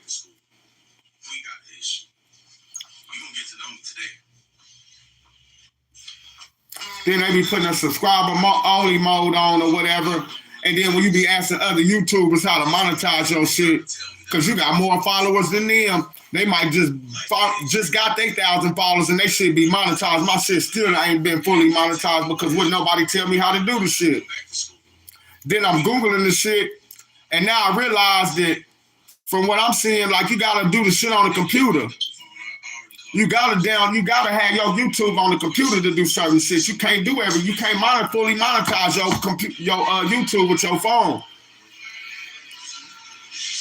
Then they be putting a subscriber only mode on or whatever. And then when you be asking other YouTubers how to monetize your shit, because you got more followers than them, they might just got their 1,000 followers and they should be monetized. My shit still ain't been fully monetized because wouldn't nobody tell me how to do the shit. Then I'm Googling the shit, and now I realize that from what I'm seeing, like you gotta do the shit on the computer. You gotta have your YouTube on the computer to do certain shit. You can't fully monetize your YouTube with your phone.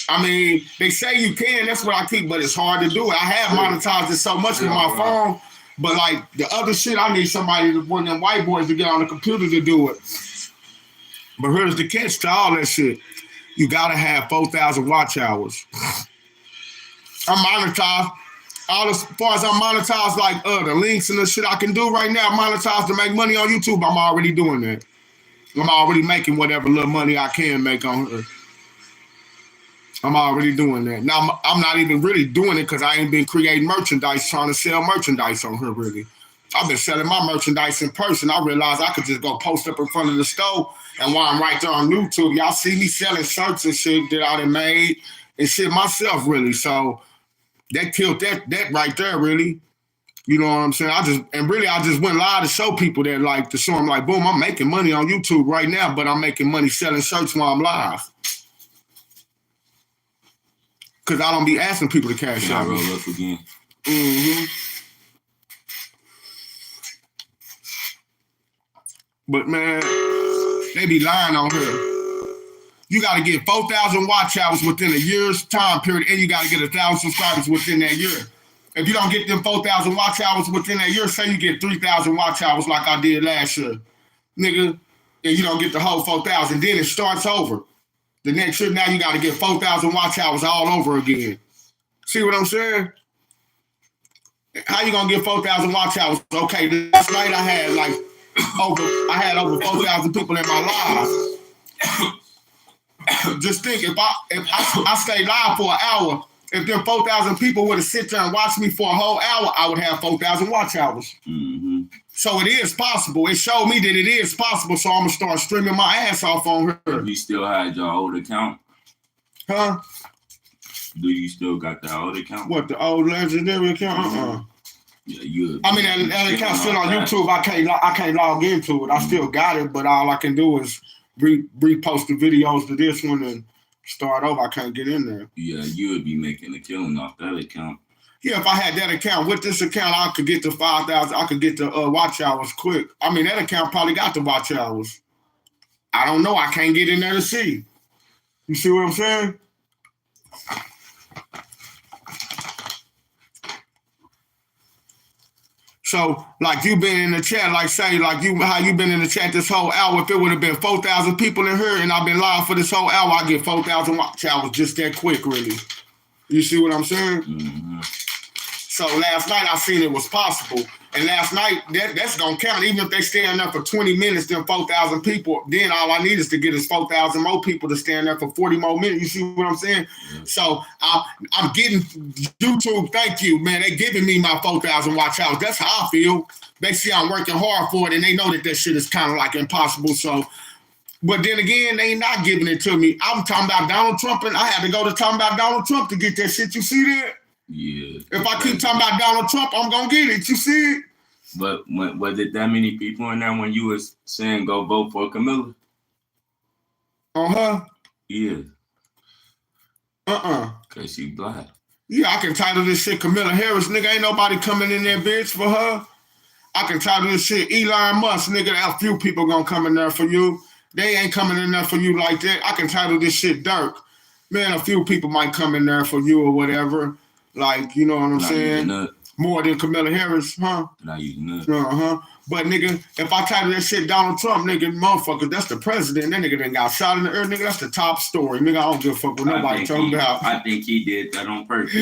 I mean, they say you can, that's what I keep, but it's hard to do it. I have monetized it so much with my phone, but like the other shit, I need one of them white boys to get on the computer to do it. But here's the catch to all that shit. You gotta have 4,000 watch hours. I'm monetized. As far as I'm monetized, like the links and the shit I can do right now, monetized to make money on YouTube, I'm already doing that. I'm already making whatever little money I can make on her. I'm already doing that. Now, I'm not even really doing it because I ain't been creating merchandise, trying to sell merchandise on her, really. I've been selling my merchandise in person. I realized I could just go post up in front of the store, and while I'm right there on YouTube, y'all see me selling shirts and shit that I done made and shit myself, really. So that killed that right there, really. You know what I'm saying? I just went live to show people that, like, to show them, like, boom, I'm making money on YouTube right now, but I'm making money selling shirts while I'm live. Because I don't be asking people to cash out. Roll up again. Mm-hmm. But, man, they be lying on her. You got to get 4,000 watch hours within a year's time period, and you got to get 1,000 subscribers within that year. If you don't get them 4,000 watch hours within that year, say you get 3,000 watch hours like I did last year, nigga, and you don't get the whole 4,000, then it starts over. The next year, now you got to get 4,000 watch hours all over again. See what I'm saying? How you gonna get 4,000 watch hours? Okay, last night I had over 4,000 people in my live. Just think, if I stayed live for an hour, if them 4,000 people would have sit there and watched me for a whole hour, I would have 4,000 watch hours. Mm-hmm. So it is possible. It showed me that it is possible, so I'm going to start streaming my ass off on her. You still had your old account? Huh? Do you still got the old account? What, the old legendary account? Yeah, I mean, that account's still on YouTube. I can't log into it. I still got it, but all I can do is repost the videos to this one and start over. I can't get in there. Yeah, you would be making a killing off that account. Yeah, if I had that account, with this account, I could get the 5,000. I could get the watch hours quick. I mean, that account probably got the watch hours. I don't know. I can't get in there to see. You see what I'm saying? So, like you been in the chat, like say, like you how you been in the chat this whole hour. If it would have been 4,000 people in here and I've been live for this whole hour, I get 4,000 watch hours just that quick, really. You see what I'm saying? Mm-hmm. So last night I seen it was possible. And last night, that's going to count. Even if they stand there for 20 minutes, then 4,000 people, then all I need is to get is 4,000 more people to stand there for 40 more minutes. You see what I'm saying? Mm-hmm. So I'm getting YouTube, thank you, man. They giving me my 4,000 watch hours. That's how I feel. They see I'm working hard for it, and they know that shit is kind of like impossible. So, but then again, they not giving it to me. I'm talking about Donald Trump, and I had to go to talking about Donald Trump to get that shit. You see that? Yeah. If I keep talking about Donald Trump, I'm going to get it. You see it? But was it that many people in there when you was saying go vote for Camilla? Uh-huh. Yeah. Cause she black. Yeah, I can title this shit Camilla Harris, nigga. Ain't nobody coming in there, bitch, for her. I can title this shit Elon Musk, nigga. A few people gonna come in there for you. They ain't coming in there for you like that. I can title this shit Dirk. Man, a few people might come in there for you or whatever. Like, you know what I'm saying? More than Camilla Harris, huh? Not using that. Uh-huh. But, nigga, if I title that shit Donald Trump, nigga, motherfucker, that's the president. That nigga done got shot in the air, nigga. That's the top story. Nigga, I don't give a fuck what nobody talking about. I think he did that on purpose.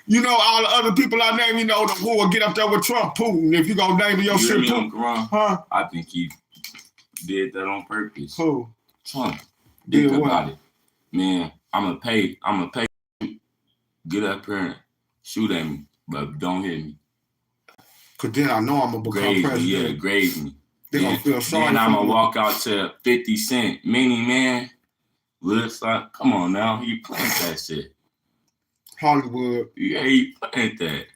You know, all the other people I name, you know, who will get up there with Trump, Putin. If you gonna name your shit Putin. Huh? I think he did that on purpose. Who? Trump. Did what? About it. Man, I'm gonna pay. Get up here and shoot at me, but don't hit me. Cause then I know I'm gonna become president. Yeah, grave me. They gonna feel sorry. Then I'm gonna walk out to 50 Cent. Meaning, man, looks like, come on now, he playing that shit. Hollywood. Yeah, he playing that.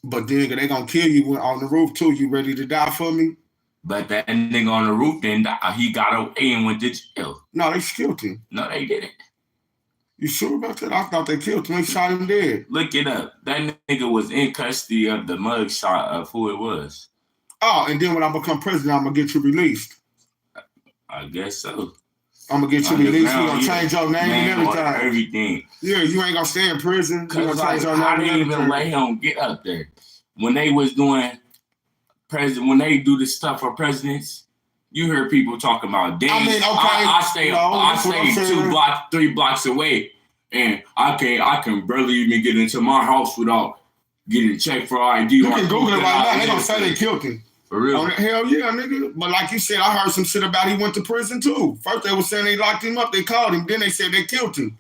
But then they gonna kill you on the roof too. You ready to die for me? But that nigga on the roof didn't die. He got away and went to jail. No, they killed him. No, they didn't. You sure about that? I thought they killed him. They shot him dead. Look it up. That nigga was in custody of the mugshot of who it was. Oh, and then when I become president, I'm gonna get you released. I guess so. I'm gonna get you released. We're gonna change your name and everything. Everything. Yeah, you ain't gonna stay in prison. We're gonna change your name. I didn't even let him get up there. When they was doing when they do this stuff for presidents, you heard people talking about, damn, I stay 3 blocks away, and I can barely even get into my house without getting checked for ID. You can Google it right now. They gonna say they killed him. For real? Hell yeah, nigga. But like you said, I heard some shit about he went to prison too. First they were saying they locked him up, they called him. Then they said they killed him.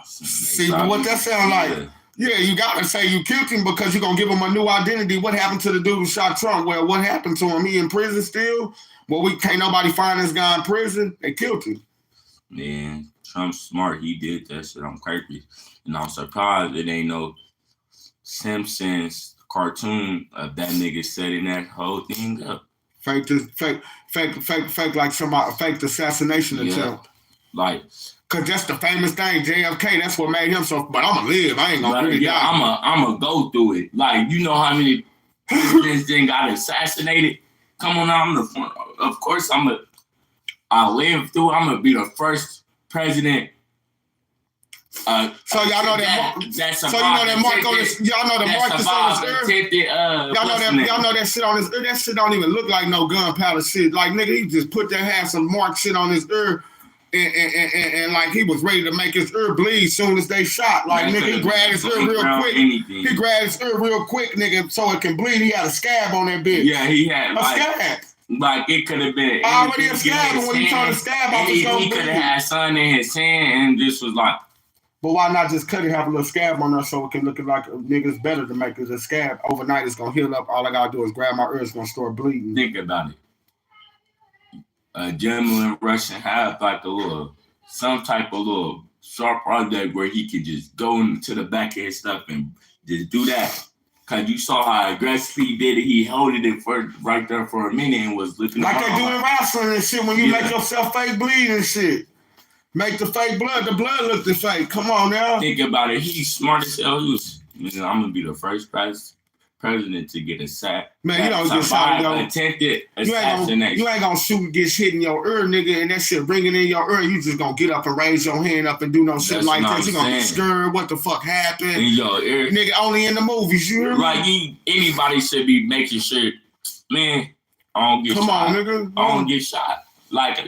See what that sound like? Yeah, you gotta say you killed him because you're gonna give him a new identity. What happened to the dude who shot Trump? Well, what happened to him? He in prison still? Well, we can't nobody find this guy in prison. They killed him. Man, Trump's smart. He did that shit on purpose. And I'm surprised it ain't no Simpsons cartoon of that nigga setting that whole thing up. Fake like somebody faked assassination attempt. Like, cause that's the famous thing, JFK. That's what made him so. But I'ma live. I ain't gonna really die. I'ma go through it. Like, you know how many presidents then got assassinated? Come on, of course I live through. I'm gonna be the first president. So y'all know that. So you know that mark on this. Y'all know the mark that's on his ear. Y'all know that shit on his ear. That shit don't even look like no gunpowder shit. Like, nigga, he just put that had some mark shit on his ear. And like he was ready to make his ear bleed soon as they shot. Like, nigga, he grabbed his ear real quick. He grabbed his ear real quick, nigga, so it can bleed. He had a scab on that bitch. Yeah, he had a scab. Like, it could have been already a scab, and when you turn the scab off, it's gonna bleed. He could have had something in his hand and just was like. But why not just cut it, have a little scab on there so it can look like a nigga's better to make it a scab. Overnight, it's gonna heal up. All I gotta do is grab my ear, it's gonna start bleeding. Think about it. A gentleman Russian have like some type of little sharp project where he could just go into the back of his stuff and just do that. Cause you saw how aggressive he did it. He held it for right there for a minute and was looking like they do in wrestling and shit when you make yourself fake bleed and shit. Make the fake blood. The blood look the fake. Come on now. Think about it. He's smart as hell. I'm gonna be the first president. president to get a sack. Man, you don't get shot, yo. Attempted You assassination. ain't gonna shoot and get hit in your ear, nigga, and that shit ringing in your ear. You just gonna get up and raise your hand up and do no shit That's like what that. I'm You gonna get saying. scared. What the fuck happened? In your ear. Nigga, only in the movies, you hear me? Like anybody should be making sure, man, I don't get Come shot. on, nigga. I don't get shot. Like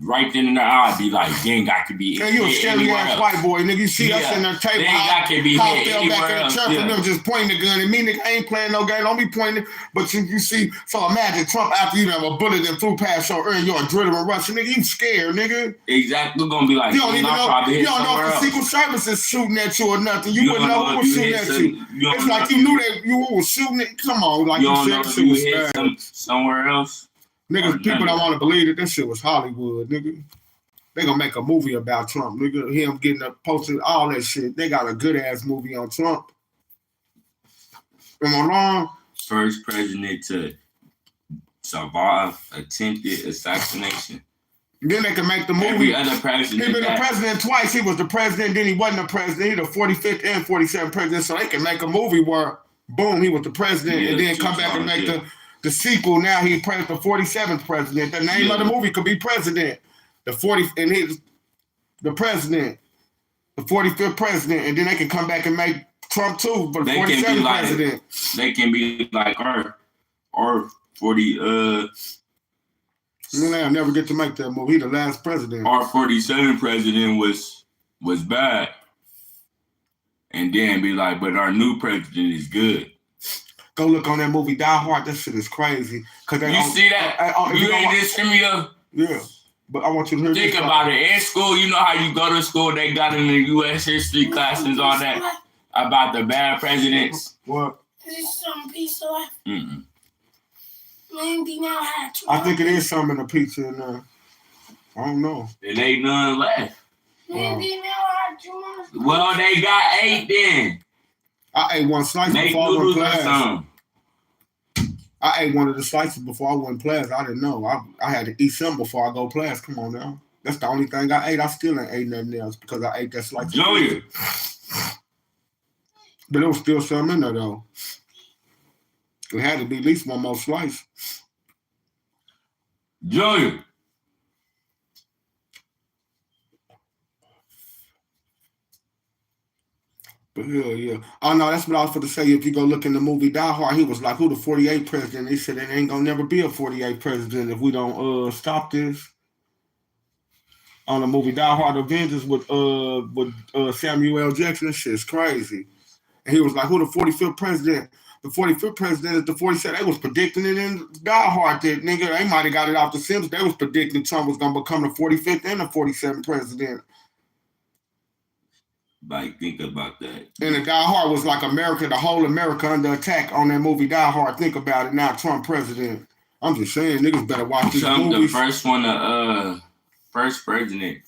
right then and there, I'd be like, dang, I could be Yeah, you a hit scary anywhere ass else. white boy, nigga. You see us Yeah. in the table, Then I could be how I hit fell back anywhere in the else, church yeah. and them just pointing the gun at me, nigga. I ain't playing no game. Don't be pointing. But you see, so imagine Trump after you have a bullet that flew past your ear and you're adrenaline rushing, nigga. You scared, nigga. Exactly. We're gonna be like, You don't even I know. probably You hit don't know somewhere if the else. Secret Service is shooting at you or nothing. You You wouldn't don't know know who if was you shooting hit at some- you. you don't It's know like if you knew that you was shooting it. Come on, like You you don't said, know that if shit you was hit scary. somewhere else. Niggas, or people none don't of want to believe that shit was Hollywood, nigga. They gonna make a movie about Trump, nigga. Him getting up, posting all that shit. They got a good ass movie on Trump. Am I wrong? First president to survive attempted assassination. Then they can make the movie. Every other He president been the that president twice. He was the president, then he wasn't the president. He the 45th and 47th president. So they can make a movie where, boom, he was the president, Yeah, and then two come back and times, make yeah. the sequel. Now he's the 47th president. The name of the Yeah. movie could be President. The 40th, and he's the president, the 45th president, and then they can come back and make Trump too, but the They can be 47th like- president. they can be like or 40 They'll never get to make that movie. He the last president. our 47 president was bad. And then be like, but our new president is good. Go look on that movie Die Hard. That shit is crazy. Cause they You see that? if You go ain't watch- just send me a Yeah, but I want you to hear think this. about it. In school, you know how you go to school, they got in the U.S. history classes, all that about the bad presidents. What? Is this some piece of life? Mm-mm. Maybe now had to. I think it is something in the pizza in there. I don't know. It ain't none left. Maybe now had to. Well, they got 8 then. I ate one slice Make before I went noodles or class. something. I ate one of the slices before I went class. I didn't know. I had to eat some before I go class. Come on now. That's the only thing I ate. I still ain't ate nothing else because I ate that slice. of Junior. pizza. But there was still some in there though. It had to be at least one more slice. Junior. But hell yeah. Oh no, that's what I was going to say. If you go look in the movie Die Hard, he was like, who the 48th president? He said, it ain't going to never be a 48th president if we don't stop this. On the movie Die Hard Avengers with Samuel L. Jackson, that shit's crazy. And he was like, who the 45th president? The 45th president is the 47th. They was predicting it in Die Hard that, nigga, they might have got it off the Simpsons. They was predicting Trump was going to become the 45th and the 47th president. Like, think about that. And the Die Hard was like America, the whole America under attack on that movie Die Hard. Think about it now, Trump president. I'm just saying, niggas better watch these Trump, the movies. first president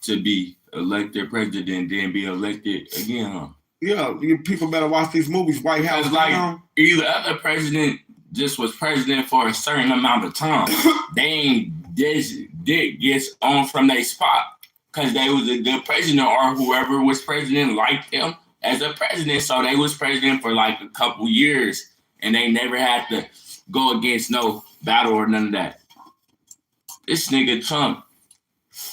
to be elected president, then be elected again, huh? Yeah, you people better watch these movies. White House It's like Down. either other president just was president for a certain amount of time. They ain't did gets on from their spot because they was a good president or whoever was president liked them as a president. So they was president for like a couple years and they never had to go against no battle or none of that. This nigga Trump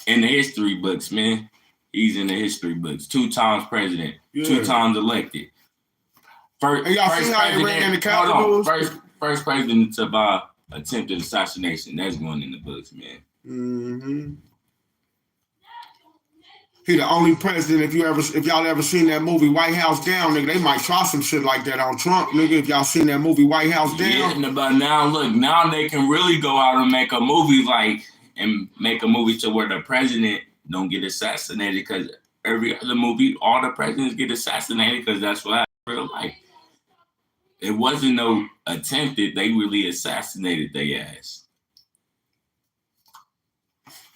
in the history books, man. He's in the history books. 2 times president, Yeah. 2 times elected. First, And y'all seen how he ran in the Capitol? First president to survive attempted assassination. That's going in the books, man. Mm-hmm. He the only president. If y'all ever seen that movie White House Down, nigga, they might try some shit like that on Trump, nigga. If y'all seen that movie White House Down, Yeah, but now look, now they can really go out and make a movie to where the president don't get assassinated because every other movie, all the presidents get assassinated because that's what happened in real life. It wasn't no attempted; they really assassinated their ass.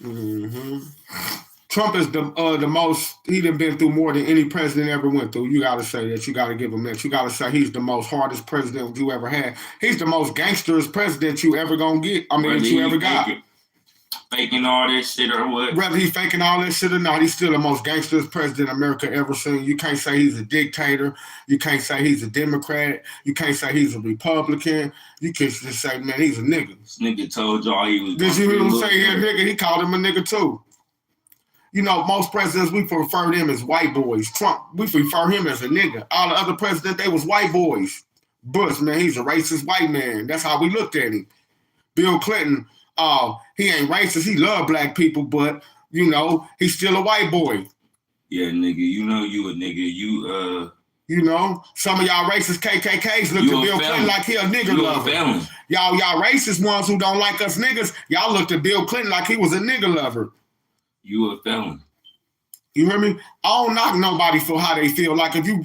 mm-hmm. Trump is the most. He done been through more than any president ever went through. You gotta say that. You gotta give him that. You gotta say he's the most hardest president you ever had. He's the most gangsterest president you ever gonna get. I mean, that you ever got. faking all that shit or what? Whether he's faking all that shit or not, he's still the most gangsterest president America ever seen. You can't say he's a dictator. You can't say he's a Democrat. You can't say he's a Republican. You can just say, man, he's a nigga. This nigga told y'all he was. Did you hear him say yeah, nigga? He called him a nigga too. You know, most presidents, we prefer them as white boys. Trump, we prefer him as a nigga. All the other presidents, they was white boys. Bush, man, he's a racist white man. That's how we looked at him. Bill Clinton, he ain't racist. He love black people, but, you know, he's still a white boy. Yeah, nigga, you know you a nigga. You know, some of y'all racist KKKs look at Bill Clinton like he a nigga lover. Y'all racist ones who don't like us niggas, y'all looked at Bill Clinton like he was a nigga lover. You a felon. You hear me? I don't knock nobody for how they feel. Like if you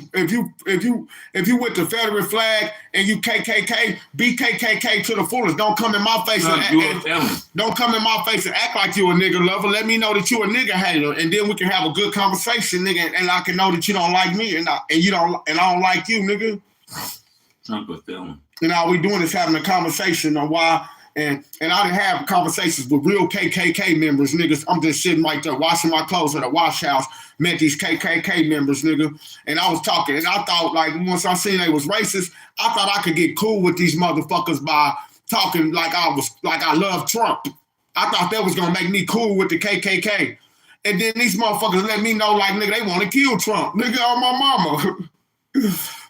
with the Federal flag and you KKK, be KKK to the fullest. Don't come in my face don't come in my face and act like you a nigga lover. Let me know that you a nigga hater, and then we can have a good conversation, nigga. And I can know that you don't like me, and I don't like you, nigga. Trump a felon. And all we doing is having a conversation on why. And I done have conversations with real KKK members, niggas. I'm just sitting right there washing my clothes at a wash house, met these KKK members, nigga. And I was talking, and I thought, like, once I seen they was racist, I thought I could get cool with these motherfuckers by talking like I love Trump. I thought that was gonna make me cool with the KKK. And then these motherfuckers let me know, like, nigga, they want to kill Trump. Nigga, on my mama.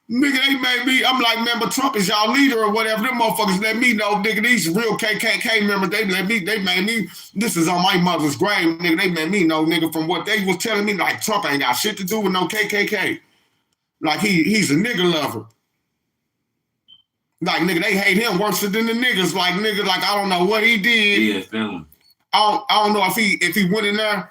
Nigga, they made me, I'm like, man, but Trump is y'all leader or whatever. Them motherfuckers let me know, nigga, these real KKK members, they made me, this is on my mother's grave, nigga, they made me know, nigga, from what they was telling me, like, Trump ain't got shit to do with no KKK. Like, he's a nigga lover. Like, nigga, they hate him worse than the niggas. Like, nigga, like, I don't know what he did. Yeah, felon. I don't know if he went in there.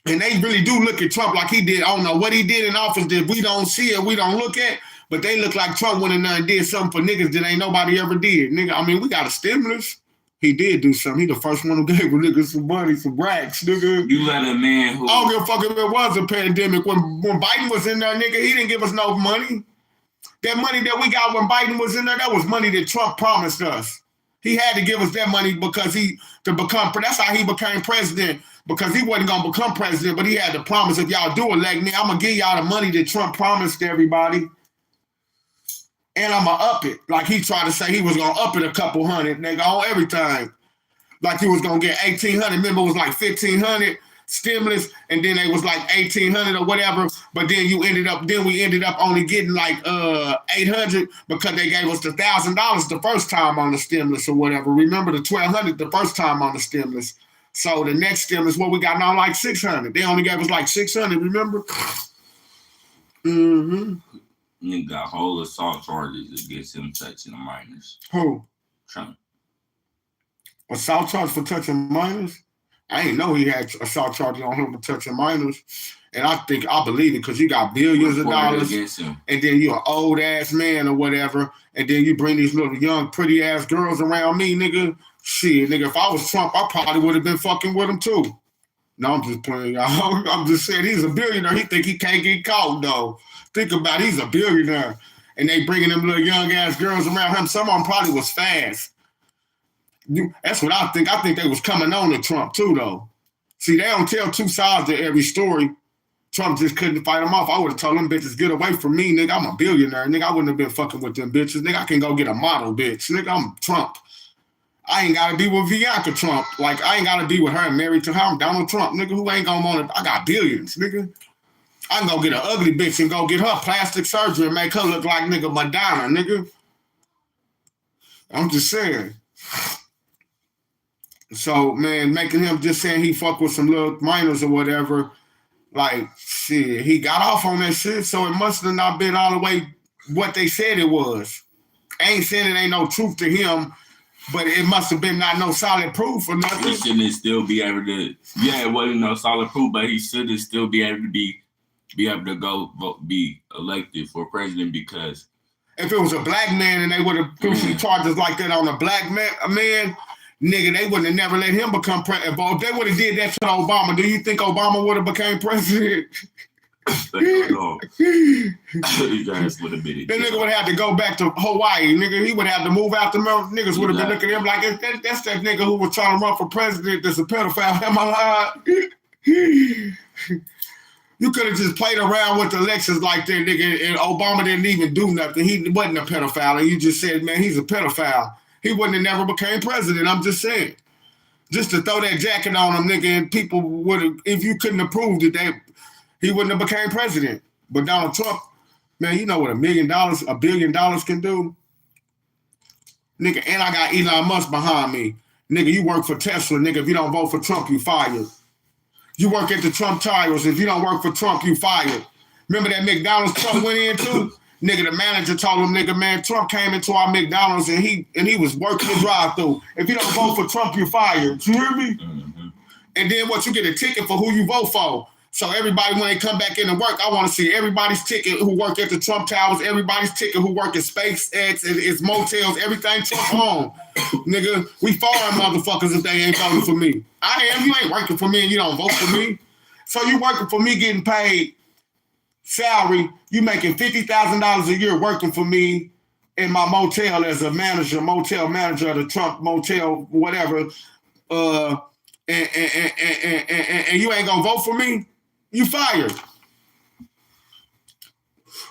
And they really do look at Trump like he did. I don't know what he did in office that we don't see or we don't look at, but they look like Trump went in there and did something for niggas that ain't nobody ever did. Nigga, I mean, we got a stimulus. He did do something. He the first one who gave a nigga some money, some racks, nigga. You let a man who... I don't give a fuck if it was a pandemic. When Biden was in there, nigga, he didn't give us no money. That money that we got when Biden was in there, that was money that Trump promised us. He had to give us that money because that's how he became president. Because he wasn't going to become president, but he had to promise, if y'all do elect me, I'm going to give y'all the money that Trump promised everybody. And I'm going to up it. Like he tried to say he was going to up it a couple hundred, nigga, on everything. Like he was going to get 1,800. Remember, it was like 1,500 stimulus, and then it was like 1,800 or whatever. But then we ended up only getting like 800 because they gave us the $1,000 the first time on the stimulus or whatever. Remember the 1,200 the first time on the stimulus. So the next stimulus, what we got now, like 600. They only gave us like 600, remember? Mm-hmm. Nigga got whole assault charges against him touching the minors. Who? Trump. Assault charge for touching minors? I ain't know he had assault charges on him for touching minors. And I believe it because you got billions of dollars. And then you're an old ass man or whatever. And then you bring these little young, pretty ass girls around me, nigga. Shit, nigga, if I was Trump, I probably would have been fucking with him too. No, I'm just playing, y'all. I'm just saying he's a billionaire. He think he can't get caught, though. Think about it, he's a billionaire. And they bringing them little young ass girls around him. Some of them probably was fast. That's what I think. I think they was coming on to Trump too, though. See, they don't tell two sides to every story. Trump just couldn't fight them off. I would have told them bitches, get away from me, nigga. I'm a billionaire, nigga. I wouldn't have been fucking with them bitches. Nigga, I can go get a model, bitch. Nigga, I'm Trump. I ain't gotta be with Bianca Trump. Like, I ain't gotta be with her and married to her. I'm Donald Trump, nigga, who ain't gonna want to. I got billions, nigga. I can go get an ugly bitch and go get her plastic surgery and make her look like nigga Madonna, nigga. I'm just saying. So, man, making him just saying he fuck with some little minors or whatever, like, shit, he got off on that shit, so it must have not been all the way what they said it was. I ain't saying it ain't no truth to him, but it must have been not no solid proof or nothing. He shouldn't still be able to. Yeah, it wasn't no solid proof, but he should still be able to be able to go vote, be elected for president because if it was a black man and they would have put some charges like that on a black man, nigga, they wouldn't have never let him become president. But if they would have did that to Obama, do you think Obama would have became president? No. You guys would have been That nigga would have to go back to Hawaii, nigga. He would have to move out the mouth. Niggas would have been looking at him like, that's that nigga who was trying to run for president that's a pedophile. Am I lying? You could have just played around with the elections like that, nigga, and Obama didn't even do nothing. He wasn't a pedophile, and you just said, man, he's a pedophile. He wouldn't have never became president. I'm just saying. Just to throw that jacket on him, nigga, and people would have, if you couldn't have proved it, he wouldn't have became president. But Donald Trump, man, you know what $1 billion can do? Nigga, and I got Elon Musk behind me. Nigga, you work for Tesla, nigga. If you don't vote for Trump, you fired. You work at the Trump Towers. If you don't work for Trump, you fired. Remember that McDonald's Trump went into? Nigga, the manager told him, nigga, man, Trump came into our McDonald's and he was working the drive-thru. If you don't vote for Trump, you're fired. You hear me? Mm-hmm. And then what? You get a ticket for who you vote for. So everybody, when they come back into work, I want to see everybody's ticket who work at the Trump Towers, everybody's ticket who work at SpaceX, and its motels, everything Trump on. Nigga, we foreign motherfuckers if they ain't voting for me. I am. You ain't working for me and you don't vote for me. So you working for me getting paid salary. You making $50,000 a year working for me in my motel as a manager, motel manager of the Trump motel, whatever. And you ain't gonna vote for me? You fired.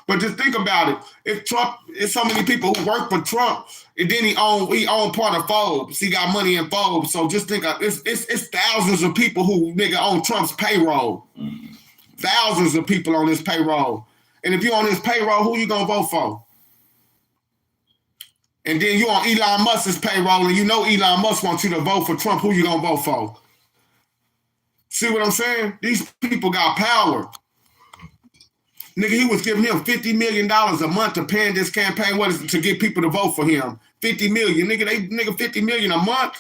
But just think about it. If Trump, it's so many people who work for Trump, and then he own part of Forbes. He got money in Forbes. So just think of it's thousands of people who nigga on Trump's payroll. Mm-hmm. Thousands of people on his payroll. And if you on his payroll, who you gonna vote for? And then you on Elon Musk's payroll, and you know Elon Musk wants you to vote for Trump. Who you gonna vote for? See what I'm saying? These people got power. Nigga, he was giving him $50 million a month to pay in this campaign. What is it, to get people to vote for him? $50 million. Nigga, $50 million a month?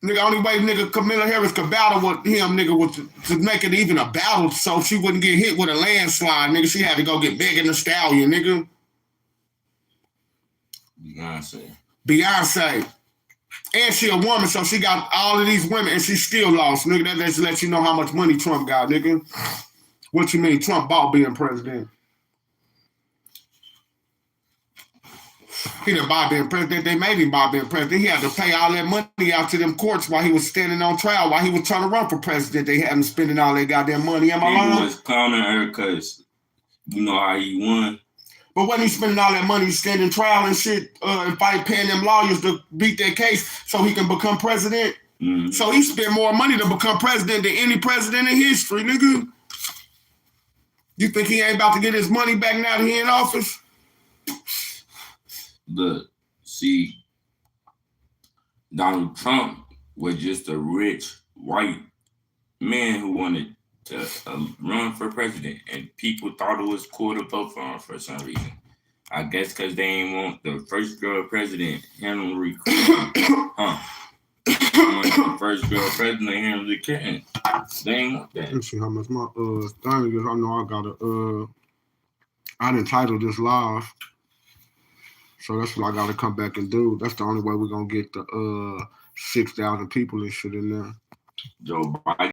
Nigga, only way nigga Kamala Harris could battle with him, nigga, was to make it even a battle so she wouldn't get hit with a landslide, nigga. She had to go get Megan Thee Stallion, nigga. Beyonce. And she a woman, so she got all of these women, and she still lost, nigga. That just lets you know how much money Trump got, nigga. What you mean? Trump bought being president. He didn't buy being president. They made him buy being president. He had to pay all that money out to them courts while he was standing on trial, while he was trying to run for president. They had him spending all that goddamn money. Am I lying? He was clowning her because you know how he won. But wasn't he spending all that money standing trial and shit and paying them lawyers to beat their case so he can become president? Mm-hmm. So he spent more money to become president than any president in history, nigga. You think he ain't about to get his money back now that he in office? Look, see, Donald Trump was just a rich white man who wanted to run for president, and people thought it was cool to vote for him for some reason. I guess because they ain't want the first girl president, Hillary Clinton. The first girl president, Hillary Clinton. They ain't want that. Let's see how much my thing is. I know I gotta I didn't title this live. So that's what I gotta come back and do. That's the only way we're gonna get the 6,000 people and shit in there. Joe Biden.